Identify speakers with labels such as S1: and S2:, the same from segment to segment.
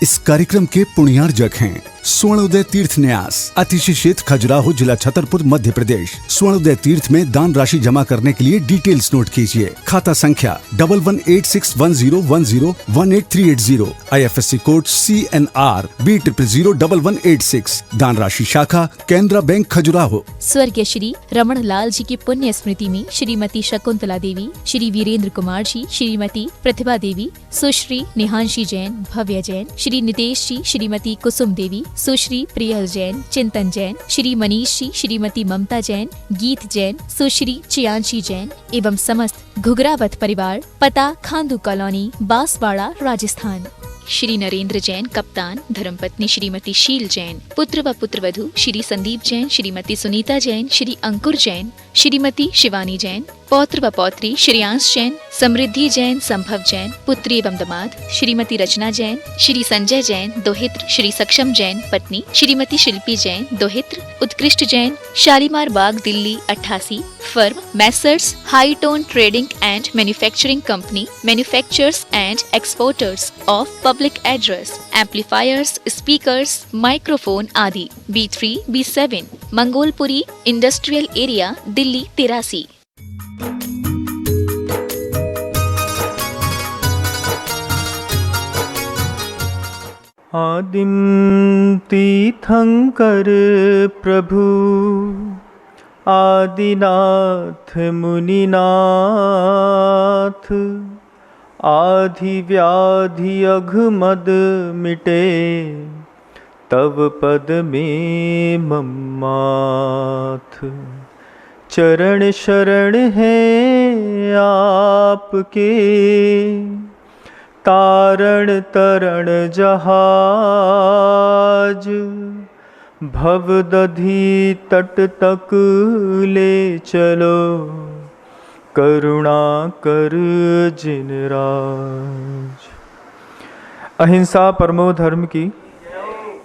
S1: इस कार्यक्रम के पुण्यार्जक हैं स्वर्णोदय तीर्थ न्यास, अतिशिक्षित खजुराहो, जिला छतरपुर, मध्य प्रदेश। स्वर्णोदय तीर्थ में दान राशि जमा करने के लिए डिटेल्स नोट कीजिए। खाता संख्या 11861010188380, IFSC कोड CNR B0001186। दान राशि शाखा कैनरा बैंक खजुराहो।
S2: स्वर्गीय श्री रमन लाल जी की पुण्य स्मृति में श्रीमती शकुंतला देवी, श्री वीरेंद्र कुमार जी, श्रीमती प्रतिभा देवी, सुश्री निहांशी जैन, भव्य जैन, श्री नितेश जी, श्रीमती कुसुम देवी, सुश्री प्रियल जैन, चिंतन जैन, श्री मनीष जी, श्रीमती ममता जैन, गीत जैन, सुश्री चियांशी जैन एवं समस्त घुघरावत परिवार, पता खांदू कॉलोनी, बांसवाड़ा, राजस्थान। श्री नरेंद्र जैन कप्तान, धर्मपत्नी श्रीमती शील जैन, पुत्र व पुत्रवधू श्री संदीप जैन, श्रीमती सुनीता जैन, श्री अंकुर जैन, श्रीमती शिवानी जैन, पौत्र व पौत्री श्रेयांश जैन, समृद्धि जैन, संभव जैन, पुत्री एवं दामाद श्रीमती रचना जैन, श्री संजय जैन, दोहित्र श्री सक्षम जैन, पत्नी श्रीमती शिल्पी जैन, दोहित्र Utkrisht Jain, Shalimar Bagh, Delhi 88। Firm Messrs High Tone Trading and Manufacturing Company, manufacturers and exporters of public address, amplifiers, speakers, microphone आदि। B3 B7 Mangolpuri industrial area, Delhi 83।
S3: आदिम तीर्थंकर प्रभु, आदिनाथ मुनिनाथ, आधि व्याधि अघमद मिटे, तव पद में मम्माथ। चरण शरण है आपके, तारण तरण जहाज, भव दधी तट तक ले चलो, करुणा कर जिन राज। अहिंसा परमो धर्म की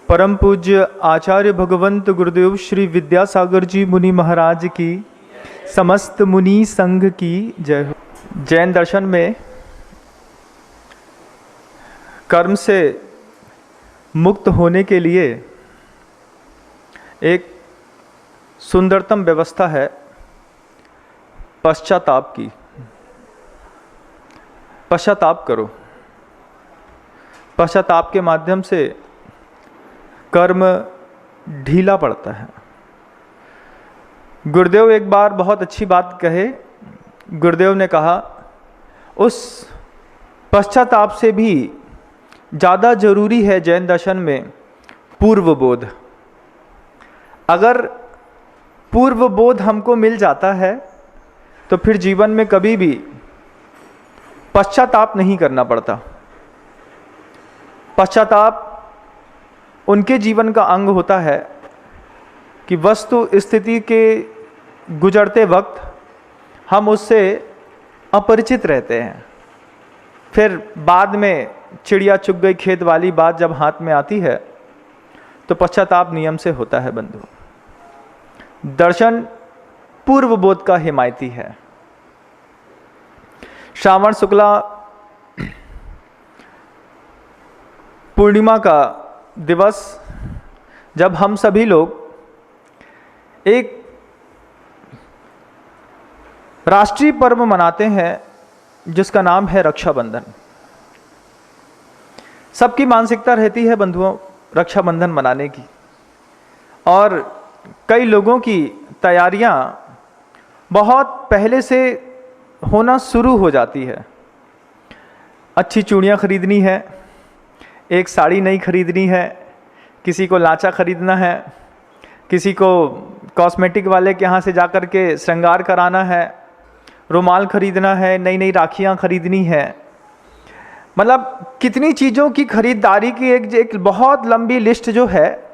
S3: परम पूज्य आचार्य भगवंत गुरुदेव श्री विद्यासागर जी मुनि महाराज की, समस्त मुनि संघ की जय हो। जैन दर्शन में कर्म से मुक्त होने के लिए एक सुंदरतम व्यवस्था है पश्चाताप की। पश्चाताप करो। पश्चाताप के माध्यम से कर्म ढीला पड़ता है। गुरुदेव एक बार बहुत अच्छी बात कहे। गुरुदेव ने कहा, उस पश्चाताप से भी ज़्यादा जरूरी है जैन दर्शन में पूर्व बोध। अगर पूर्व बोध हमको मिल जाता है तो फिर जीवन में कभी भी पश्चाताप नहीं करना पड़ता। पश्चाताप उनके जीवन का अंग होता है कि वस्तु स्थिति के गुजरते वक्त हम उससे अपरिचित रहते हैं। फिर बाद में चिड़िया चुग गई खेत वाली बात जब हाथ में आती है तो पश्चाताप नियम से होता है। बंधु, दर्शन पूर्व बोध का हिमायती है। श्रावण शुक्ला पूर्णिमा का दिवस जब हम सभी लोग एक राष्ट्रीय पर्व मनाते हैं जिसका नाम है रक्षाबंधन। सबकी मानसिकता रहती है बंधुओं रक्षाबंधन मनाने की, और कई लोगों की तैयारियां बहुत पहले से होना शुरू हो जाती है। अच्छी चूड़ियाँ खरीदनी है, एक साड़ी नई खरीदनी है, किसी को लाचा खरीदना है, किसी को कॉस्मेटिक वाले के यहाँ से जाकर के श्रृंगार कराना है, रुमाल खरीदना है, नई नई राखियाँ खरीदनी है। मतलब कितनी चीज़ों की खरीदारी की एक बहुत लंबी लिस्ट जो है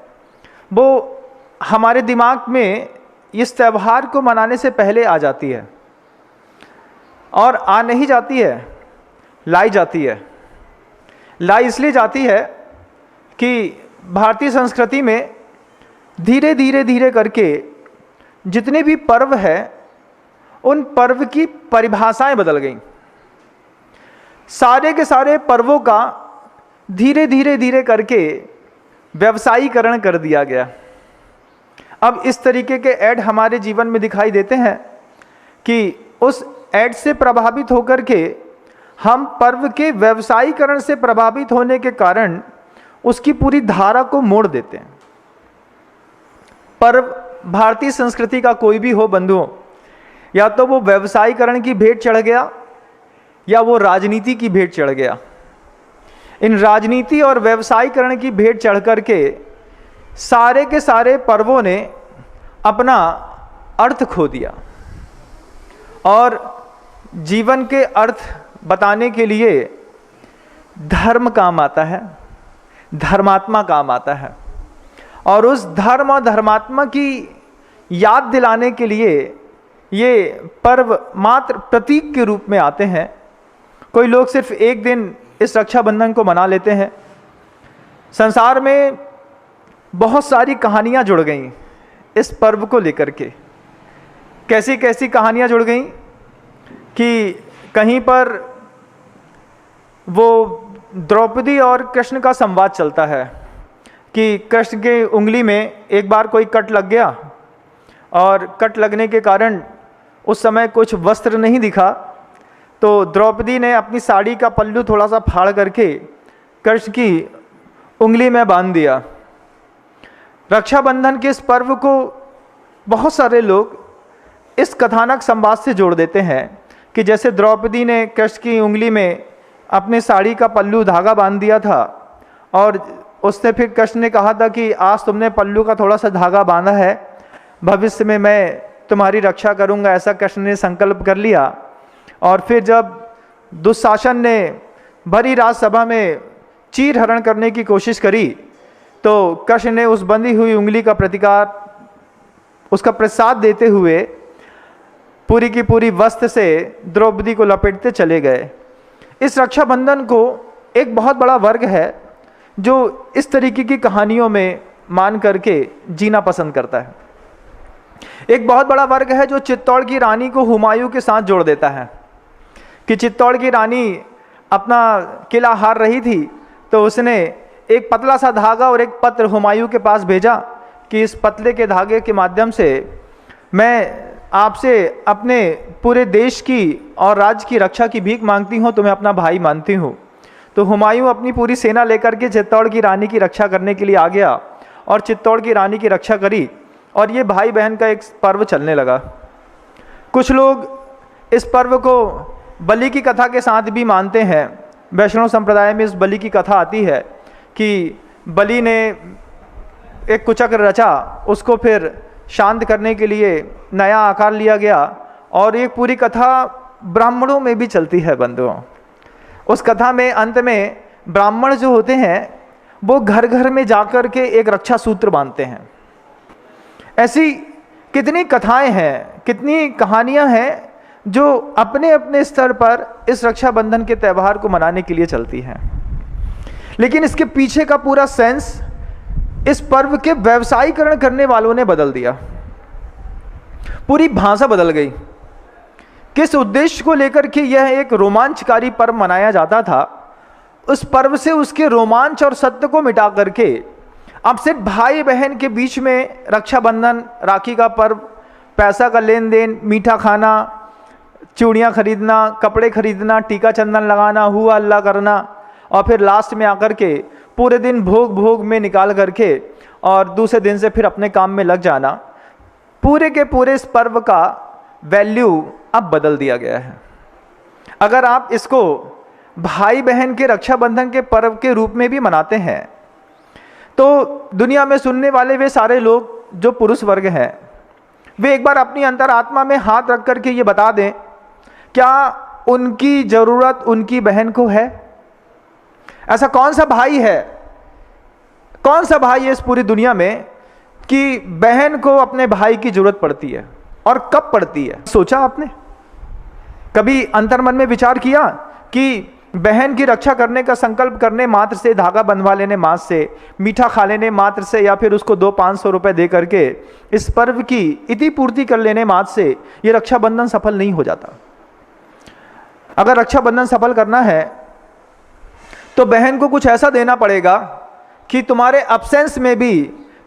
S3: वो हमारे दिमाग में इस त्यौहार को मनाने से पहले आ जाती है। और आ नहीं जाती है, लाई जाती है। लाई इसलिए जाती है कि भारतीय संस्कृति में धीरे धीरे धीरे करके जितने भी पर्व है उन पर्व की परिभाषाएं बदल गईं। सारे के सारे पर्वों का धीरे धीरे धीरे करके व्यवसायीकरण कर दिया गया। अब इस तरीके के ऐड हमारे जीवन में दिखाई देते हैं कि उस ऐड से प्रभावित होकर के हम पर्व के व्यवसायीकरण से प्रभावित होने के कारण उसकी पूरी धारा को मोड़ देते हैं। पर्व भारतीय संस्कृति का कोई भी हो बंधुओं, या तो वो व्यवसायीकरण की भेंट चढ़ गया या वो राजनीति की भेंट चढ़ गया। इन राजनीति और व्यवसायीकरण की भेंट चढ़ करके सारे के सारे पर्वों ने अपना अर्थ खो दिया और जीवन के अर्थ बताने के लिए धर्म काम आता है, धर्मात्मा काम आता है, और उस धर्म और धर्मात्मा की याद दिलाने के लिए ये पर्व मात्र प्रतीक के रूप में आते हैं। कोई लोग सिर्फ एक दिन इस रक्षाबंधन को मना लेते हैं। संसार में बहुत सारी कहानियाँ जुड़ गई इस पर्व को लेकर के। कैसी कैसी कहानियाँ जुड़ गई कि कहीं पर वो द्रौपदी और कृष्ण का संवाद चलता है कि कृष्ण के उंगली में एक बार कोई कट लग गया और कट लगने के कारण उस समय कुछ वस्त्र नहीं दिखा, तो द्रौपदी ने अपनी साड़ी का पल्लू थोड़ा सा फाड़ करके कृष्ण की उंगली में बांध दिया। रक्षाबंधन के इस पर्व को बहुत सारे लोग इस कथानक संवाद से जोड़ देते हैं कि जैसे द्रौपदी ने कृष्ण की उंगली में अपने साड़ी का पल्लू धागा बांध दिया था और उससे फिर कृष्ण ने कहा था कि आज तुमने पल्लू का थोड़ा सा धागा बांधा है, भविष्य में मैं तुम्हारी रक्षा करूंगा, ऐसा कृष्ण ने संकल्प कर लिया। और फिर जब दुशासन ने भरी राजसभा में चीर हरण करने की कोशिश करी तो कृष्ण ने उस बंधी हुई उंगली का प्रतिकार, उसका प्रसाद देते हुए पूरी की पूरी वस्त्र से द्रौपदी को लपेटते चले गए। इस रक्षाबंधन को एक बहुत बड़ा वर्ग है जो इस तरीके की कहानियों में मान करके जीना पसंद करता है। एक बहुत बड़ा वर्ग है जो चित्तौड़ की रानी को हुमायूं के साथ जोड़ देता है कि चित्तौड़ की रानी अपना किला हार रही थी तो उसने एक पतला सा धागा और एक पत्र हुमायूं के पास भेजा कि इस पतले के धागे के माध्यम से मैं आपसे अपने पूरे देश की और राज्य की रक्षा की भीख मांगती हूँ, तुम्हें अपना भाई मानती हूँ। तो हुमायूं अपनी पूरी सेना लेकर के चित्तौड़ की रानी की रक्षा करने के लिए आ गया और चित्तौड़ की रानी की रक्षा करी और ये भाई बहन का एक पर्व चलने लगा। कुछ लोग इस पर्व को बलि की कथा के साथ भी मानते हैं। वैष्णव संप्रदाय में इस बलि की कथा आती है कि बलि ने एक कुचक्र रचा, उसको फिर शांत करने के लिए नया आकार लिया गया और ये पूरी कथा ब्राह्मणों में भी चलती है बंधुओं। उस कथा में अंत में ब्राह्मण जो होते हैं वो घर घर में जाकर के एक रक्षा सूत्र बांधते हैं। ऐसी कितनी कथाएं हैं, कितनी कहानियां हैं जो अपने अपने स्तर पर इस रक्षाबंधन के त्यौहार को मनाने के लिए चलती हैं। लेकिन इसके पीछे का पूरा सेंस इस पर्व के व्यवसायीकरण करने वालों ने बदल दिया। पूरी भाषा बदल गई। किस उद्देश्य को लेकर के यह एक रोमांचकारी पर्व मनाया जाता था, उस पर्व से उसके रोमांच और सत्य को मिटा करके अब सिर्फ भाई बहन के बीच में रक्षाबंधन, राखी का पर्व, पैसा का लेन देन, मीठा खाना, चूड़ियाँ खरीदना, कपड़े खरीदना, टीका चंदन लगाना, हुआ अल्लाह करना और फिर लास्ट में आकर के पूरे दिन भोग भोग में निकाल करके और दूसरे दिन से फिर अपने काम में लग जाना। पूरे के पूरे इस पर्व का वैल्यू अब बदल दिया गया है। अगर आप इसको भाई बहन के रक्षाबंधन के पर्व के रूप में भी मनाते हैं तो दुनिया में सुनने वाले वे सारे लोग जो पुरुष वर्ग हैं वे एक बार अपनी अंतरात्मा में हाथ रख करके ये बता दें, क्या उनकी ज़रूरत उनकी बहन को है? ऐसा कौन सा भाई है, कौन सा भाई है इस पूरी दुनिया में कि बहन को अपने भाई की जरूरत पड़ती है और कब पड़ती है? सोचा आपने? कभी अंतर्मन में विचार किया कि बहन की रक्षा करने का संकल्प करने मात्र से, धागा बंधवा लेने मात्र से, मीठा खा लेने मात्र से या फिर उसको 200-500 रुपए दे करके इस पर्व की इति पूर्ति कर लेने मात्र से ये रक्षाबंधन सफल नहीं हो जाता। अगर रक्षाबंधन सफल करना है तो बहन को कुछ ऐसा देना पड़ेगा कि तुम्हारे अब्सेंस में भी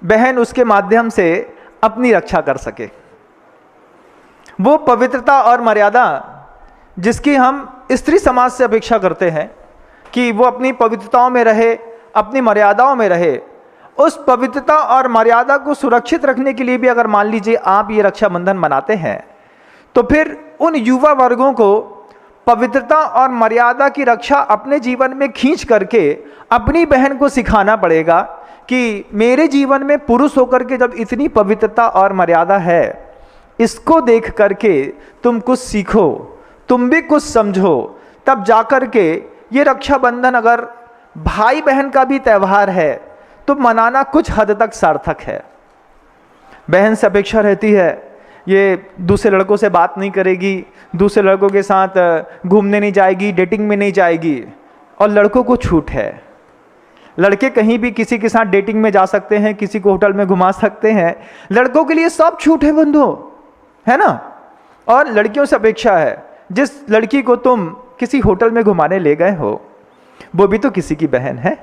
S3: बहन उसके माध्यम से अपनी रक्षा कर सके। वो पवित्रता और मर्यादा जिसकी हम स्त्री समाज से अपेक्षा करते हैं कि वो अपनी पवित्रताओं में रहे, अपनी मर्यादाओं में रहे, उस पवित्रता और मर्यादा को सुरक्षित रखने के लिए भी अगर मान लीजिए आप ये रक्षाबंधन मनाते हैं, तो फिर उन युवा वर्गों को पवित्रता और मर्यादा की रक्षा अपने जीवन में खींच करके अपनी बहन को सिखाना पड़ेगा कि मेरे जीवन में पुरुष होकर के जब इतनी पवित्रता और मर्यादा है, इसको देख करके तुम कुछ सीखो, तुम भी कुछ समझो, तब जाकर के ये रक्षाबंधन अगर भाई बहन का भी त्यौहार है तो मनाना कुछ हद तक सार्थक है। बहन से अपेक्षा रहती है ये दूसरे लड़कों से बात नहीं करेगी, दूसरे लड़कों के साथ घूमने नहीं जाएगी, डेटिंग में नहीं जाएगी, और लड़कों को छूट है। लड़के कहीं भी किसी के साथ डेटिंग में जा सकते हैं, किसी को होटल में घुमा सकते हैं, लड़कों के लिए सब छूट है बंधुओं, है ना। और लड़कियों से अपेक्षा है जिस लड़की को तुम किसी होटल में घुमाने ले गए हो वो भी तो किसी की बहन है,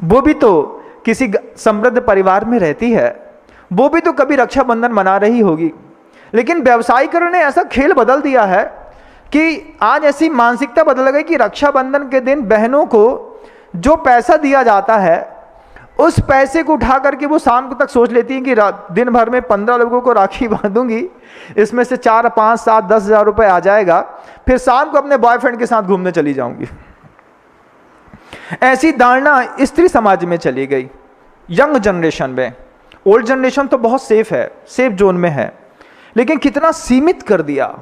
S3: वो भी तो किसी समृद्ध परिवार में रहती है, वो भी तो कभी रक्षाबंधन मना रही होगी। लेकिन व्यवसायीकरण ने ऐसा खेल बदल दिया है कि आज ऐसी मानसिकता बदल गई कि रक्षाबंधन के दिन बहनों को जो पैसा दिया जाता है उस पैसे को उठा करके वो शाम तक सोच लेती हैं कि दिन भर में 15 लोगों को राखी बांधूंगी, इसमें से 4, 5, 7, 10 हज़ार रुपये आ जाएगा, फिर शाम को अपने बॉयफ्रेंड के साथ घूमने चली जाऊंगी। ऐसी धारणा स्त्री समाज में चली गई, यंग जनरेशन में। ओल्ड जनरेशन तो बहुत सेफ है, सेफ जोन में है, लेकिन कितना सीमित कर दिया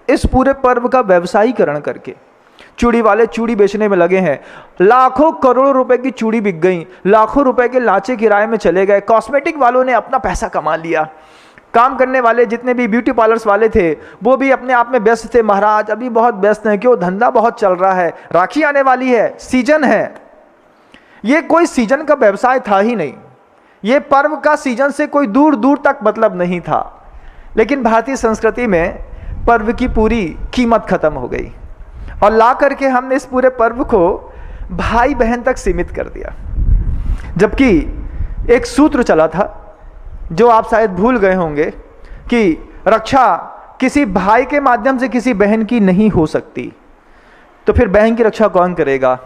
S3: इस पूरे पर्व का व्यवसायीकरण करके। चूड़ी वाले चूड़ी बेचने में लगे हैं, लाखों करोड़ों रुपए की चूड़ी बिक गई, लाखों रुपए के लाचे किराए में चले गए। कॉस्मेटिक वालों ने अपना पैसा कमा लिया, काम करने वाले जितने भी ब्यूटी पार्लर्स वाले थे वो भी अपने आप में व्यस्त थे। महाराज अभी बहुत व्यस्त हैं, क्यों? धंधा बहुत चल रहा है, राखी आने वाली है, सीजन है। ये कोई सीजन का व्यवसाय था ही नहीं, ये पर्व का सीजन से कोई दूर दूर तक मतलब नहीं था। लेकिन भारतीय संस्कृति में पर्व की पूरी कीमत खत्म हो गई और ला करके हमने इस पूरे पर्व को भाई बहन तक सीमित कर दिया। जबकि एक सूत्र चला था जो आप शायद भूल गए होंगे कि रक्षा किसी भाई के माध्यम से किसी बहन की नहीं हो सकती, तो फिर बहन की रक्षा कौन करेगा?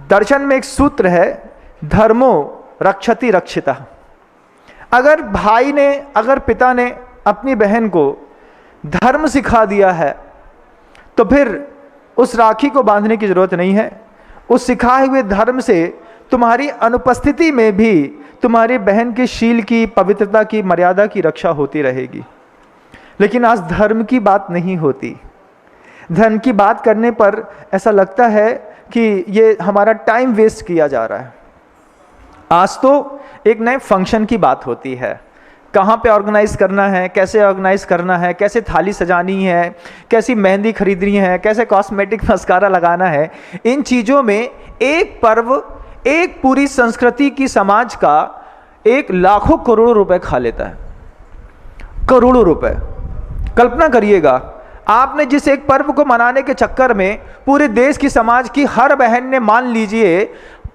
S3: दर्शन में एक सूत्र है, धर्मो रक्षति रक्षिता। अगर भाई ने, अगर पिता ने अपनी बहन को धर्म सिखा दिया है तो फिर उस राखी को बांधने की जरूरत नहीं है। उस सिखाए हुए धर्म से तुम्हारी अनुपस्थिति में भी तुम्हारी बहन के शील की, पवित्रता की, मर्यादा की रक्षा होती रहेगी। लेकिन आज धर्म की बात नहीं होती। धर्म की बात करने पर ऐसा लगता है कि ये हमारा टाइम वेस्ट किया जा रहा है। आज तो एक नए फंक्शन की बात होती है, कहाँ पे ऑर्गेनाइज करना है, कैसे ऑर्गेनाइज करना है, कैसे थाली सजानी है, कैसी मेहंदी खरीदनी है, कैसे कॉस्मेटिक मस्कारा लगाना है। इन चीज़ों में एक पर्व, एक पूरी संस्कृति की समाज का एक लाखों करोड़ों रुपए खा लेता है। करोड़ों रुपए। कल्पना करिएगा, आपने जिस एक पर्व को मनाने के चक्कर में पूरे देश की समाज की हर बहन ने मान लीजिए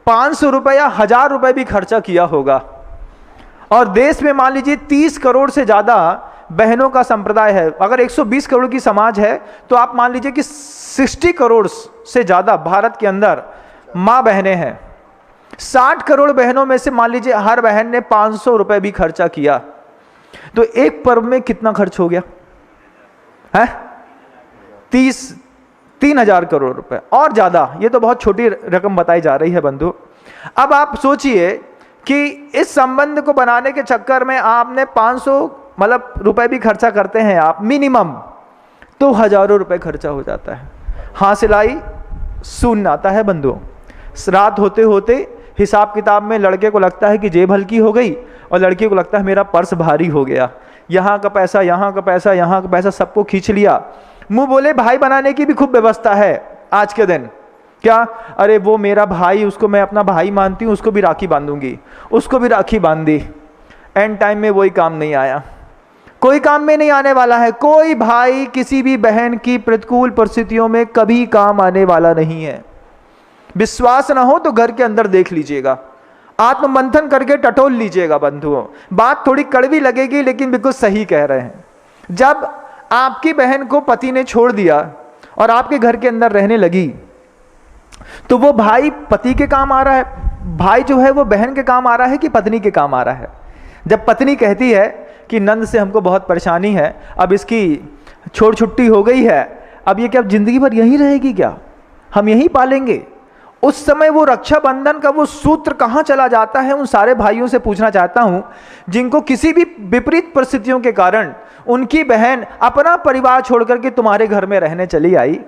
S3: 500 रुपये या 1000 रुपये भी खर्चा किया होगा, और देश में मान लीजिए 30 करोड़ से ज़्यादा बहनों का संप्रदाय है। अगर 120 करोड़ की समाज है तो आप मान लीजिए कि 60 करोड़ से ज़्यादा भारत के अंदर माँ बहनें हैं। 60 करोड़ बहनों में से मान लीजिए हर बहन ने 500 रुपये भी खर्चा किया, तो एक पर्व में कितना खर्च हो गया है? 3,000 करोड़ रुपए और ज़्यादा। ये तो बहुत छोटी रकम बताई जा रही है बंधु। अब आप सोचिए कि इस संबंध को बनाने के चक्कर में आपने 500 मतलब रुपए भी खर्चा करते हैं आप मिनिमम, तो हजारों रुपए खर्चा हो जाता है। हासिलाई शून्य आता है बंधुओं। रात होते होते हिसाब किताब में लड़के को लगता है कि जेब हल्की हो गई और लड़की को लगता है मेरा पर्स भारी हो गया। यहाँ का पैसा, यहाँ का पैसा, यहाँ का पैसा सबको खींच लिया। मुंह बोले भाई बनाने की भी खूब व्यवस्था है आज के दिन। क्या? अरे वो मेरा भाई, उसको मैं अपना भाई मानती हूँ, उसको भी राखी बांधूंगी, उसको भी राखी बांध दी। एंड टाइम में वही काम नहीं आया, कोई काम में नहीं आने वाला है। कोई भाई किसी भी बहन की प्रतिकूल परिस्थितियों में कभी काम आने वाला नहीं है। विश्वास ना हो तो घर के अंदर देख लीजिएगा, आत्म मंथन करके टटोल लीजिएगा बंधुओं। बात थोड़ी कड़वी लगेगी लेकिन बिल्कुल सही कह रहे हैं। जब आपकी बहन को पति ने छोड़ दिया और आपके घर के अंदर रहने लगी, तो वो भाई पति के काम आ रहा है, भाई जो है वो बहन के काम आ रहा है कि पत्नी के काम आ रहा है। जब पत्नी कहती है कि नंद से हमको बहुत परेशानी है, अब इसकी छोड़ छुट्टी हो गई है, अब ये क्या जिंदगी भर यहीं रहेगी क्या, हम यहीं पालेंगे, उस समय वो रक्षाबंधन का वो सूत्र कहाँ चला जाता है। उन सारे भाइयों से पूछना चाहता हूँ जिनको किसी भी विपरीत परिस्थितियों के कारण उनकी बहन अपना परिवार छोड़ करके तुम्हारे घर में रहने चली आई,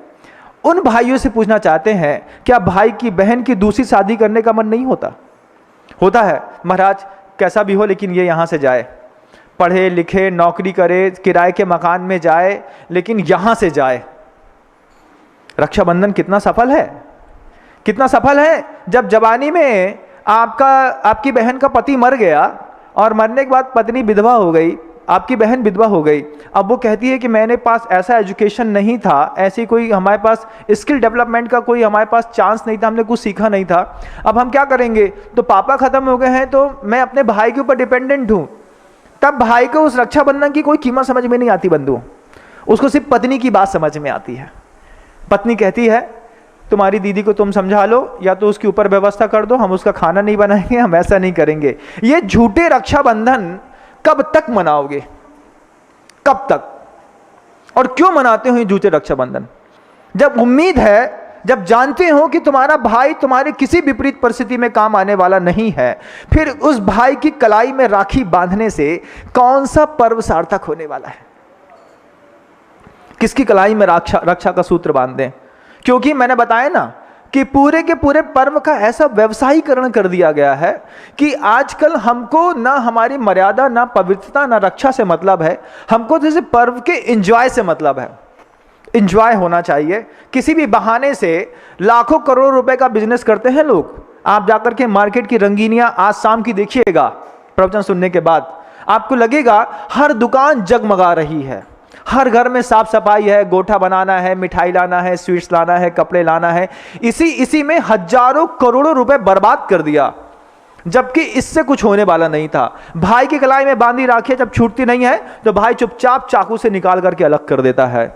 S3: उन भाइयों से पूछना चाहते हैं क्या भाई की बहन की दूसरी शादी करने का मन नहीं होता? होता है महाराज, कैसा भी हो लेकिन ये यहाँ से जाए, पढ़े लिखे नौकरी करे, किराए के मकान में जाए, लेकिन यहाँ से जाए। रक्षाबंधन कितना सफल है, कितना सफल है। जब जवानी में आपकी बहन का पति मर गया और मरने के बाद पत्नी विधवा हो गई, आपकी बहन विधवा हो गई, अब वो कहती है कि मैंने पास ऐसा एजुकेशन नहीं था, ऐसी कोई हमारे पास स्किल डेवलपमेंट का कोई हमारे पास चांस नहीं था, हमने कुछ सीखा नहीं था, अब हम क्या करेंगे, तो पापा खत्म हो गए हैं तो मैं अपने भाई के ऊपर डिपेंडेंट हूँ। तब भाई को उस रक्षाबंधन की कोई कीमत समझ में नहीं आती बंधु, उसको सिर्फ पत्नी की बात समझ में आती है। पत्नी कहती है तुम्हारी दीदी को तुम समझा लो या तो उसके ऊपर व्यवस्था कर दो, हम उसका खाना नहीं बनाएंगे, हम ऐसा नहीं करेंगे। ये झूठे रक्षाबंधन कब तक मनाओगे, कब तक, और क्यों मनाते हो ये झूठे रक्षाबंधन? जब उम्मीद है, जब जानते हो कि तुम्हारा भाई तुम्हारे किसी विपरीत परिस्थिति में काम आने वाला नहीं है, फिर उस भाई की कलाई में राखी बांधने से कौन सा पर्व सार्थक होने वाला है? किसकी कलाई में रक्षा का सूत्र बांध दें? क्योंकि मैंने बताया ना कि पूरे के पूरे पर्व का ऐसा व्यवसायीकरण कर दिया गया है कि आजकल हमको ना हमारी मर्यादा, ना पवित्रता, ना रक्षा से मतलब है, हमको जैसे पर्व के एंजॉय से मतलब है। एंजॉय होना चाहिए। किसी भी बहाने से लाखों करोड़ रुपए का बिजनेस करते हैं लोग। आप जाकर के मार्केट की रंगीनियां आज शाम की देखिएगा, प्रवचन सुनने के बाद आपको लगेगा हर दुकान जगमगा रही है, हर घर में साफ सफाई है, गोठा बनाना है, मिठाई लाना है, स्वीट्स लाना है, कपड़े लाना है, इसी में हजारों करोड़ों रुपए बर्बाद कर दिया, जबकि इससे कुछ होने वाला नहीं था। भाई की कलाई में बांधी राखी जब छूटती नहीं है तो भाई चुपचाप चाकू से निकाल करके अलग कर देता है।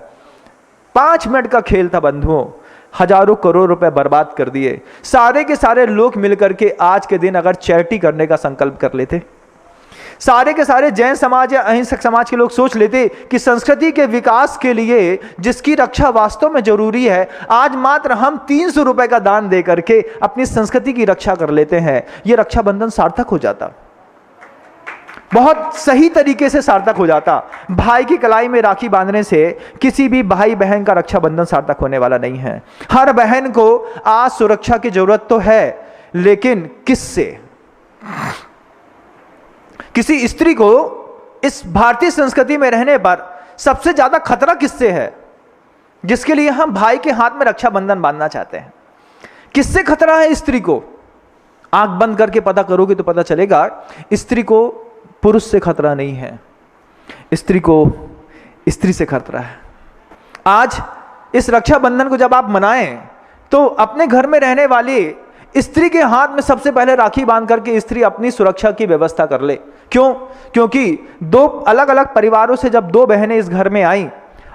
S3: 5 मिनट का खेल था बंधुओं, हजारों करोड़ रुपए बर्बाद कर दिए। सारे के सारे लोग मिलकर के आज के दिन अगर चैरिटी करने का संकल्प कर लेते, सारे के सारे जैन समाज या अहिंसक समाज के लोग सोच लेते कि संस्कृति के विकास के लिए जिसकी रक्षा वास्तव में जरूरी है, आज मात्र हम 300 रुपए का दान दे करके अपनी संस्कृति की रक्षा कर लेते हैं, यह रक्षाबंधन सार्थक हो जाता, बहुत सही तरीके से सार्थक हो जाता। भाई की कलाई में राखी बांधने से किसी भी भाई बहन का रक्षाबंधन सार्थक होने वाला नहीं है। हर बहन को आज सुरक्षा की जरूरत तो है, लेकिन किससे? किसी स्त्री को इस भारतीय संस्कृति में रहने पर सबसे ज्यादा खतरा किससे है, जिसके लिए हम भाई के हाथ में रक्षाबंधन बांधना चाहते हैं? किससे खतरा है स्त्री को? आंख बंद करके पता करोगे तो पता चलेगा, स्त्री को पुरुष से खतरा नहीं है, स्त्री को स्त्री से खतरा है। आज इस रक्षाबंधन को जब आप मनाएं तो अपने घर में रहने वाली स्त्री के हाथ में सबसे पहले राखी बांध करके स्त्री अपनी सुरक्षा की व्यवस्था कर ले। क्यों? क्योंकि 2 अलग अलग परिवारों से जब 2 बहनें इस घर में आईं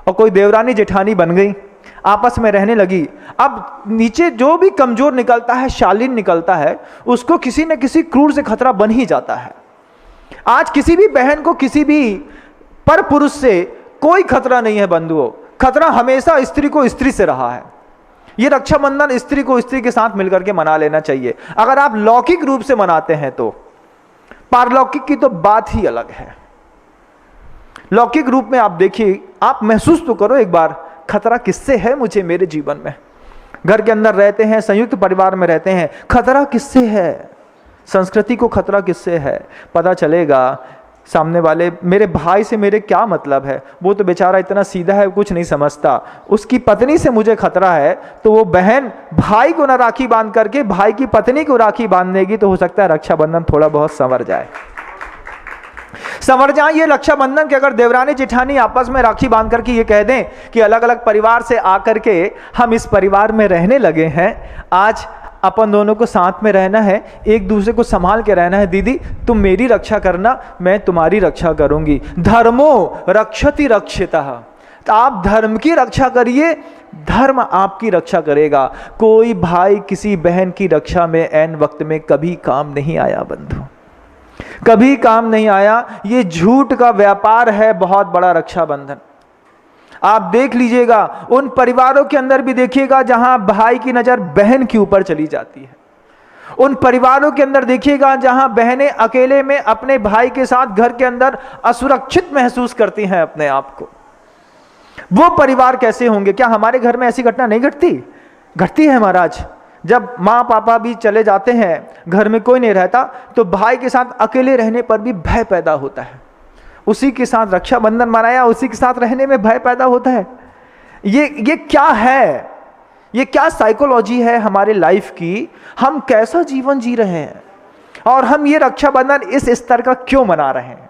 S3: और कोई देवरानी जेठानी बन गई, आपस में रहने लगी, अब नीचे जो भी कमजोर निकलता है, शालीन निकलता है, उसको किसी न किसी क्रूर से खतरा बन ही जाता है। आज किसी भी बहन को किसी भी पर पुरुष से कोई खतरा नहीं है बंधुओं, खतरा हमेशा स्त्री को स्त्री से रहा है। यह रक्षाबंधन स्त्री को स्त्री के साथ मिलकर के मना लेना चाहिए। अगर आप लौकिक रूप से मनाते हैं तो पारलौकिक की तो बात ही अलग है। लौकिक रूप में आप देखिए, आप महसूस तो करो एक बार, खतरा किससे है मुझे मेरे जीवन में? घर के अंदर रहते हैं, संयुक्त परिवार में रहते हैं, खतरा किससे है? संस्कृति को खतरा किससे है? पता चलेगा सामने वाले मेरे भाई से मेरे क्या मतलब है, वो तो बेचारा इतना सीधा है, कुछ नहीं समझता, उसकी पत्नी से मुझे खतरा है, तो वो बहन भाई को ना राखी बांध करके भाई की पत्नी को राखी बांध देगी, तो हो सकता है रक्षाबंधन थोड़ा बहुत संवर जाए। ये रक्षाबंधन के अगर देवरानी जेठानी आपस में राखी बांध करके ये कह दें कि अलग अलग परिवार से आकर के हम इस परिवार में रहने लगे हैं, आज अपन दोनों को साथ में रहना है, एक दूसरे को संभाल के रहना है। दीदी तुम मेरी रक्षा करना, मैं तुम्हारी रक्षा करूंगी। धर्मो रक्षति रक्षितः, तो आप धर्म की रक्षा करिए, धर्म आपकी रक्षा करेगा। कोई भाई किसी बहन की रक्षा में ऐन वक्त में कभी काम नहीं आया बंधु, कभी काम नहीं आया। ये झूठ का व्यापार है बहुत बड़ा रक्षाबंधन। आप देख लीजिएगा, उन परिवारों के अंदर भी देखिएगा जहां भाई की नजर बहन के ऊपर चली जाती है। उन परिवारों के अंदर देखिएगा जहां बहनें अकेले में अपने भाई के साथ घर के अंदर असुरक्षित महसूस करती हैं अपने आप को। वो परिवार कैसे होंगे? क्या हमारे घर में ऐसी घटना नहीं घटती? घटती है महाराज। जब माँ पापा भी चले जाते हैं, घर में कोई नहीं रहता, तो भाई के साथ अकेले रहने पर भी भय पैदा होता है। उसी के साथ रक्षाबंधन मनाया, उसी के साथ रहने में भय पैदा होता है। ये क्या है? ये क्या साइकोलॉजी है हमारे लाइफ की? हम कैसा जीवन जी रहे हैं और हम ये रक्षाबंधन इस स्तर का क्यों मना रहे हैं?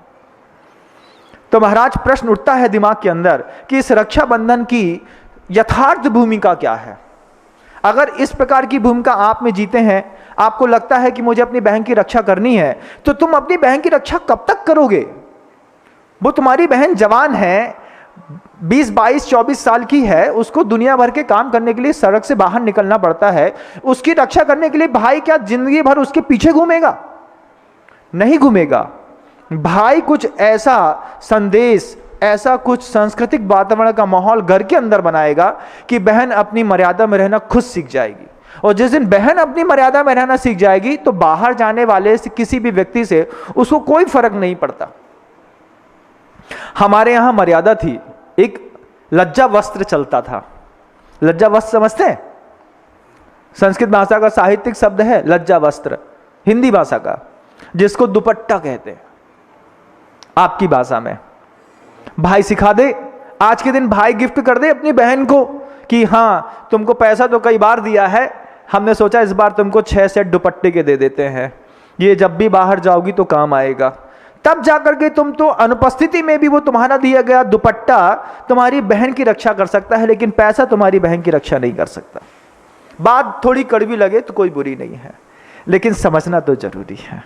S3: तो महाराज प्रश्न उठता है दिमाग के अंदर कि इस रक्षाबंधन की यथार्थ भूमिका क्या है। अगर इस प्रकार की भूमिका आप में जीते हैं, आपको लगता है कि मुझे अपनी बहन की रक्षा करनी है, तो तुम अपनी बहन की रक्षा कब तक करोगे? वो तुम्हारी बहन जवान है, 20, 22, 24 साल की है, उसको दुनिया भर के काम करने के लिए सड़क से बाहर निकलना पड़ता है। उसकी रक्षा करने के लिए भाई क्या जिंदगी भर उसके पीछे घूमेगा? नहीं घूमेगा। भाई कुछ ऐसा संदेश, ऐसा कुछ सांस्कृतिक वातावरण का माहौल घर के अंदर बनाएगा कि बहन अपनी मर्यादा में रहना खुद सीख जाएगी। और जिस दिन बहन अपनी मर्यादा में रहना सीख जाएगी, तो बाहर जाने वाले से किसी भी व्यक्ति से उसको कोई फर्क नहीं पड़ता। हमारे यहां मर्यादा थी, एक लज्जा वस्त्र चलता था। लज्जा वस्त्र समझते हैं? संस्कृत भाषा का साहित्यिक शब्द है लज्जा वस्त्र, हिंदी भाषा का, जिसको दुपट्टा कहते हैं आपकी भाषा में। भाई सिखा दे, आज के दिन भाई गिफ्ट कर दे अपनी बहन को कि हाँ तुमको पैसा तो कई बार दिया है, हमने सोचा इस बार तुमको 6 सेट दुपट्टे के दे देते हैं, ये जब भी बाहर जाओगी तो काम आएगा। तब जाकर के तुम तो अनुपस्थिति में भी वो तुम्हारा दिया गया दुपट्टा तुम्हारी बहन की रक्षा कर सकता है, लेकिन पैसा तुम्हारी बहन की रक्षा नहीं कर सकता। बात थोड़ी कड़वी लगे तो कोई बुरी नहीं है, लेकिन समझना तो जरूरी है।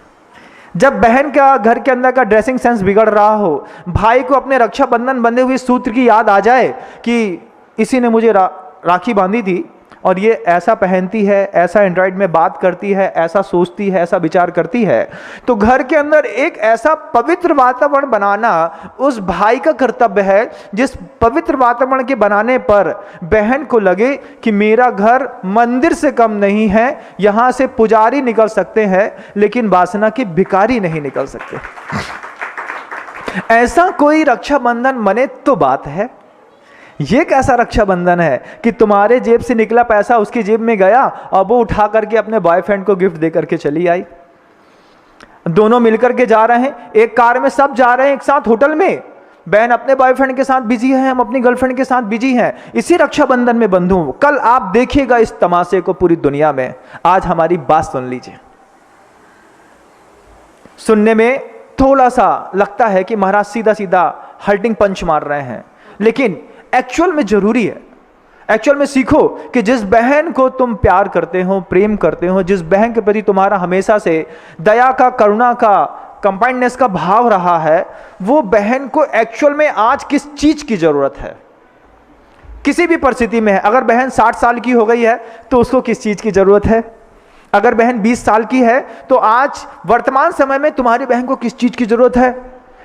S3: जब बहन का घर के अंदर का ड्रेसिंग सेंस बिगड़ रहा हो, भाई को अपने रक्षाबंधन बंधे हुए सूत्र की याद आ जाए कि इसी ने मुझे राखी बांधी थी और ये ऐसा पहनती है, ऐसा एंड्रॉइड में बात करती है, ऐसा सोचती है, ऐसा विचार करती है, तो घर के अंदर एक ऐसा पवित्र वातावरण बनाना उस भाई का कर्तव्य है, जिस पवित्र वातावरण के बनाने पर बहन को लगे कि मेरा घर मंदिर से कम नहीं है, यहां से पुजारी निकल सकते हैं लेकिन वासना के भिखारी नहीं निकल सकते। ऐसा कोई रक्षाबंधन मने तो बात है। ये कैसा रक्षाबंधन है कि तुम्हारे जेब से निकला पैसा उसकी जेब में गया और वो उठा करके अपने बॉयफ्रेंड को गिफ्ट दे करके चली आई। दोनों मिलकर के जा रहे हैं, एक कार में सब जा रहे हैं एक साथ होटल में, बहन अपने बॉयफ्रेंड के साथ बिजी है, हम अपनी गर्लफ्रेंड के साथ बिजी हैं, इसी रक्षाबंधन में बंधु। कल आप देखिएगा इस तमाशे को पूरी दुनिया में। आज हमारी बात सुन लीजिए। सुनने में थोड़ा सा लगता है कि महाराज सीधा सीधा हर्टिंग पंच मार रहे हैं, लेकिन एक्चुअल में जरूरी है। एक्चुअल में सीखो कि जिस बहन को तुम प्यार करते हो, प्रेम करते हो, जिस बहन के प्रति तुम्हारा हमेशा से दया का, करुणा का, कंपाइंडनेस का भाव रहा है, वो बहन को एक्चुअल में आज किस चीज की जरूरत है, किसी भी परिस्थिति में है। अगर बहन 60 साल की हो गई है तो उसको किस चीज की जरूरत है? अगर बहन 20 साल की है तो आज वर्तमान समय में तुम्हारी बहन को किस चीज की जरूरत है?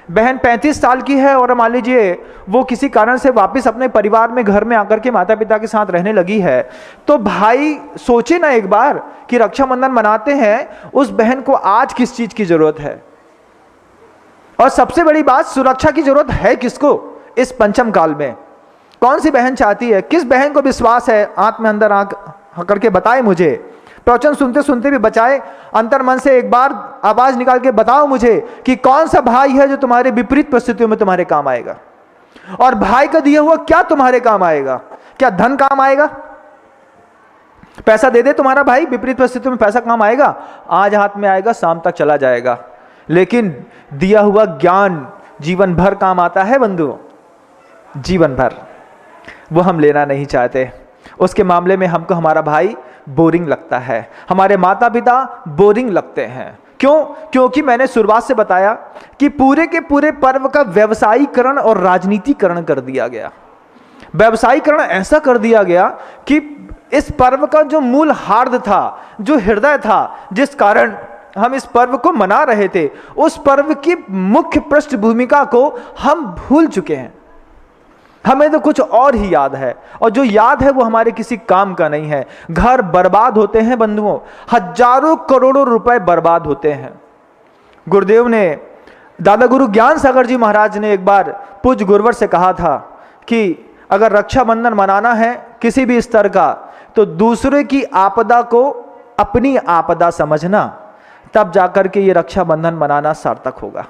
S3: बहन 35 साल की है और मान लीजिए वो किसी कारण से वापस अपने परिवार में, घर में आकर के माता पिता के साथ रहने लगी है, तो भाई सोचे ना एक बार कि रक्षाबंधन मनाते हैं, उस बहन को आज किस चीज की जरूरत है? और सबसे बड़ी बात, सुरक्षा की जरूरत है किसको इस पंचम काल में? कौन सी बहन चाहती है? किस बहन को विश्वास है? आंख में अंदर आंख करके बताए मुझे, प्रवचन सुनते सुनते भी बचाए, अंतर मन से एक बार आवाज निकाल के बताओ मुझे कि कौन सा भाई है जो तुम्हारे विपरीत परिस्थितियों में तुम्हारे काम आएगा, और भाई का दिया हुआ क्या तुम्हारे काम आएगा? क्या धन काम आएगा? पैसा दे दे तुम्हारा भाई, विपरीत परिस्थितियों में पैसा काम आएगा? आज हाथ में आएगा, शाम तक चला जाएगा, लेकिन दिया हुआ ज्ञान जीवन भर काम आता है बंधुओं, जीवन भर। वो हम लेना नहीं चाहते, उसके मामले में हमको हमारा भाई बोरिंग लगता है, हमारे माता पिता बोरिंग लगते हैं। क्यों? क्योंकि मैंने शुरुआत से बताया कि पूरे के पूरे पर्व का व्यवसायीकरण और राजनीतिकरण कर दिया गया। व्यवसायीकरण ऐसा कर दिया गया कि इस पर्व का जो मूल हार्द था, जो हृदय था, जिस कारण हम इस पर्व को मना रहे थे, उस पर्व की मुख्य पृष्ठभूमिका को हम भूल चुके हैं। हमें तो कुछ और ही याद है, और जो याद है वो हमारे किसी काम का नहीं है। घर बर्बाद होते हैं बंधुओं, हजारों करोड़ों रुपए बर्बाद होते हैं। गुरुदेव ने, दादा गुरु ज्ञान सागर जी महाराज ने एक बार पूज्य गुरुवर से कहा था कि अगर रक्षाबंधन मनाना है किसी भी स्तर का, तो दूसरे की आपदा को अपनी आपदा समझना, तब जाकर के ये रक्षाबंधन मनाना सार्थक होगा।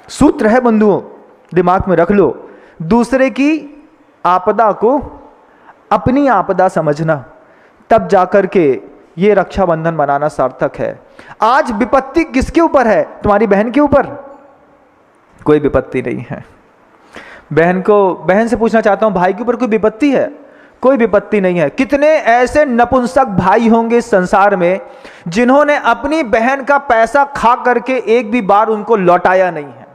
S3: सूत्र है बंधुओं, दिमाग में रख लो, दूसरे की आपदा को अपनी आपदा समझना, तब जाकर के ये रक्षाबंधन मनाना सार्थक है। आज विपत्ति किसके ऊपर है? तुम्हारी बहन के ऊपर? कोई विपत्ति नहीं है। बहन से पूछना चाहता हूं, भाई के ऊपर कोई विपत्ति है? कोई विपत्ति नहीं है। कितने ऐसे नपुंसक भाई होंगे इस संसार में जिन्होंने अपनी बहन का पैसा खा करके एक भी बार उनको लौटाया नहीं है।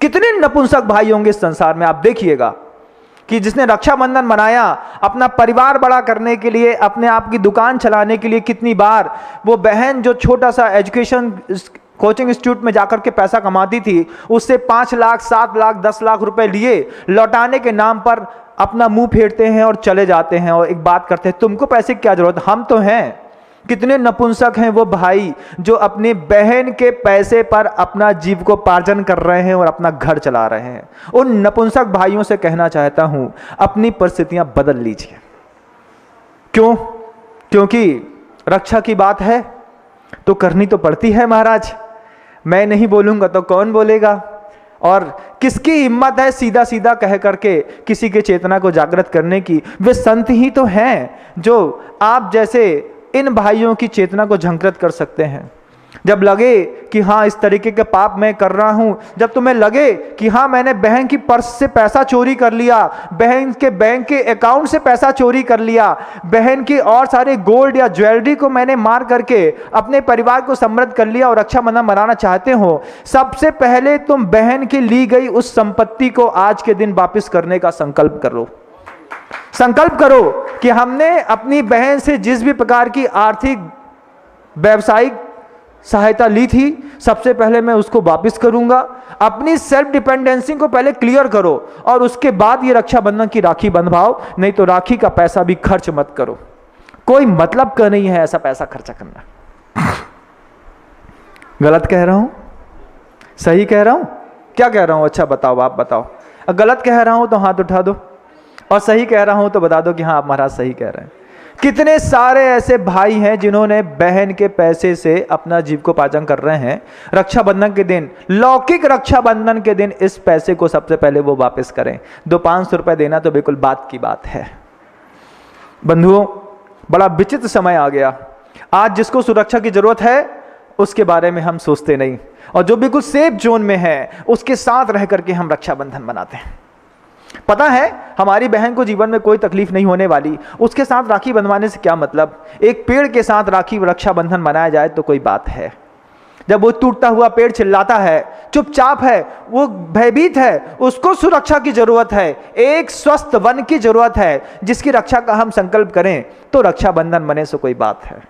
S3: कितने नपुंसक भाई होंगे इस संसार में। आप देखिएगा कि जिसने रक्षाबंधन मनाया अपना परिवार बड़ा करने के लिए, अपने आप की दुकान चलाने के लिए, कितनी बार वो बहन जो छोटा सा एजुकेशन कोचिंग इंस्टीट्यूट में जाकर के पैसा कमाती थी, उससे 5 लाख 7 लाख 10 लाख रुपए लिए, लौटाने के नाम पर अपना मुंह फेरते हैं और चले जाते हैं और एक बात करते हैं, तुमको पैसे की क्या जरूरत, हम तो हैं। कितने नपुंसक हैं वो भाई जो अपनी बहन के पैसे पर अपना जीविकोपार्जन कर रहे हैं और अपना घर चला रहे हैं। उन नपुंसक भाइयों से कहना चाहता हूं, अपनी परिस्थितियां बदल लीजिए। क्यों? क्योंकि रक्षा की बात है तो करनी तो पड़ती है महाराज। मैं नहीं बोलूंगा तो कौन बोलेगा? और किसकी हिम्मत है सीधा सीधा कह करके किसी के चेतना को जागृत करने की? वे संत ही तो हैं जो आप जैसे इन भाइयों की चेतना को झंकृत कर सकते हैं। जब लगे कि हाँ इस तरीके के पाप मैं कर रहा हूं, जब तुम्हें लगे कि हाँ मैंने बहन की पर्स से पैसा चोरी कर लिया, बहन के बैंक के अकाउंट से पैसा चोरी कर लिया, बहन की और सारे गोल्ड या ज्वेलरी को मैंने मार करके अपने परिवार को समृद्ध कर लिया और रक्षाबंधन मनाना चाहते हो, सबसे पहले तुम बहन की ली गई उस संपत्ति को आज के दिन वापस करने का संकल्प करो। संकल्प करो कि हमने अपनी बहन से जिस भी प्रकार की आर्थिक व्यावसायिक सहायता ली थी, सबसे पहले मैं उसको वापस करूंगा। अपनी सेल्फ डिपेंडेंसी को पहले क्लियर करो और उसके बाद ये रक्षाबंधन की राखी बंधवाओ, नहीं तो राखी का पैसा भी खर्च मत करो। कोई मतलब का नहीं है ऐसा पैसा खर्चा करना। गलत कह रहा हूं? सही कह रहा हूं? क्या कह रहा हूं? अच्छा बताओ, आप बताओ। गलत कह रहा हूं तो हाथ उठा दो, और सही कह रहा हूं तो बता दो कि हाँ आप महाराज सही कह रहे हैं। कितने सारे ऐसे भाई हैं जिन्होंने बहन के पैसे से अपना जीविकोपार्जन कर रहे हैं। रक्षाबंधन के दिन, लौकिक रक्षाबंधन के दिन इस पैसे को सबसे पहले वो वापस करें। 200-500 रुपए देना तो बिल्कुल बात की बात है। बंधुओं, बड़ा विचित्र समय आ गया। आज जिसको सुरक्षा की जरूरत है उसके बारे में हम सोचते नहीं, और जो बिल्कुल सेफ जोन में है उसके साथ रह करके हम रक्षाबंधन मनाते हैं। पता है हमारी बहन को जीवन में कोई तकलीफ नहीं होने वाली, उसके साथ राखी बंधवाने से क्या मतलब? एक पेड़ के साथ राखी रक्षाबंधन मनाया जाए तो कोई बात है। जब वो टूटता हुआ पेड़ चिल्लाता है, चुपचाप है, वो भयभीत है, उसको सुरक्षा की जरूरत है। एक स्वस्थ वन की जरूरत है जिसकी रक्षा का हम संकल्प करें तो रक्षाबंधन मने से कोई बात है।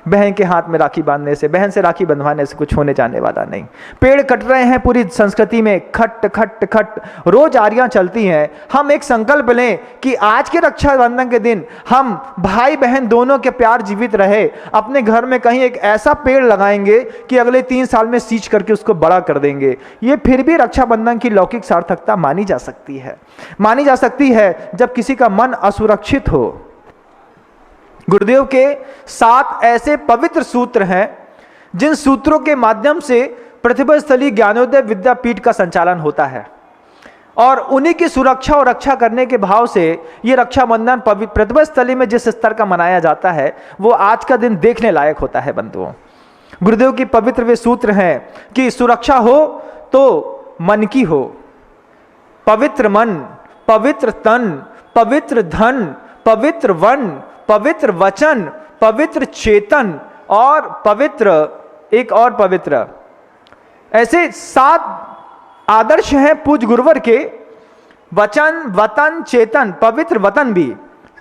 S3: बहन के हाथ में राखी बांधने से, बहन से राखी बंधवाने से कुछ होने जाने वाला नहीं। पेड़ कट रहे हैं पूरी संस्कृति में, खट खट खट रोज आरियां चलती हैं। हम एक संकल्प लें कि आज के रक्षाबंधन के दिन हम भाई बहन दोनों के प्यार जीवित रहे। अपने घर में कहीं एक ऐसा पेड़ लगाएंगे कि अगले 3 साल में सींच करके उसको बड़ा कर देंगे। ये फिर भी रक्षाबंधन की लौकिक सार्थकता मानी जा सकती है। मानी जा सकती है जब किसी का मन असुरक्षित हो। गुरुदेव के 7 ऐसे पवित्र सूत्र हैं जिन सूत्रों के माध्यम से प्रतिभा स्थली ज्ञानोदय विद्यापीठ का संचालन होता है, और उन्हीं की सुरक्षा और रक्षा करने के भाव से ये रक्षाबंधन प्रतिभा स्थली में जिस स्तर का मनाया जाता है वो आज का दिन देखने लायक होता है। बंधुओं, गुरुदेव की पवित्र वे सूत्र हैं कि सुरक्षा हो तो मन की हो। पवित्र मन, पवित्र तन, पवित्र धन, पवित्र वन, पवित्र वचन, पवित्र चेतन और पवित्र, एक और पवित्र, ऐसे 7 आदर्श हैं पूज गुरुवर के। वचन, वतन, चेतन, पवित्र वतन भी,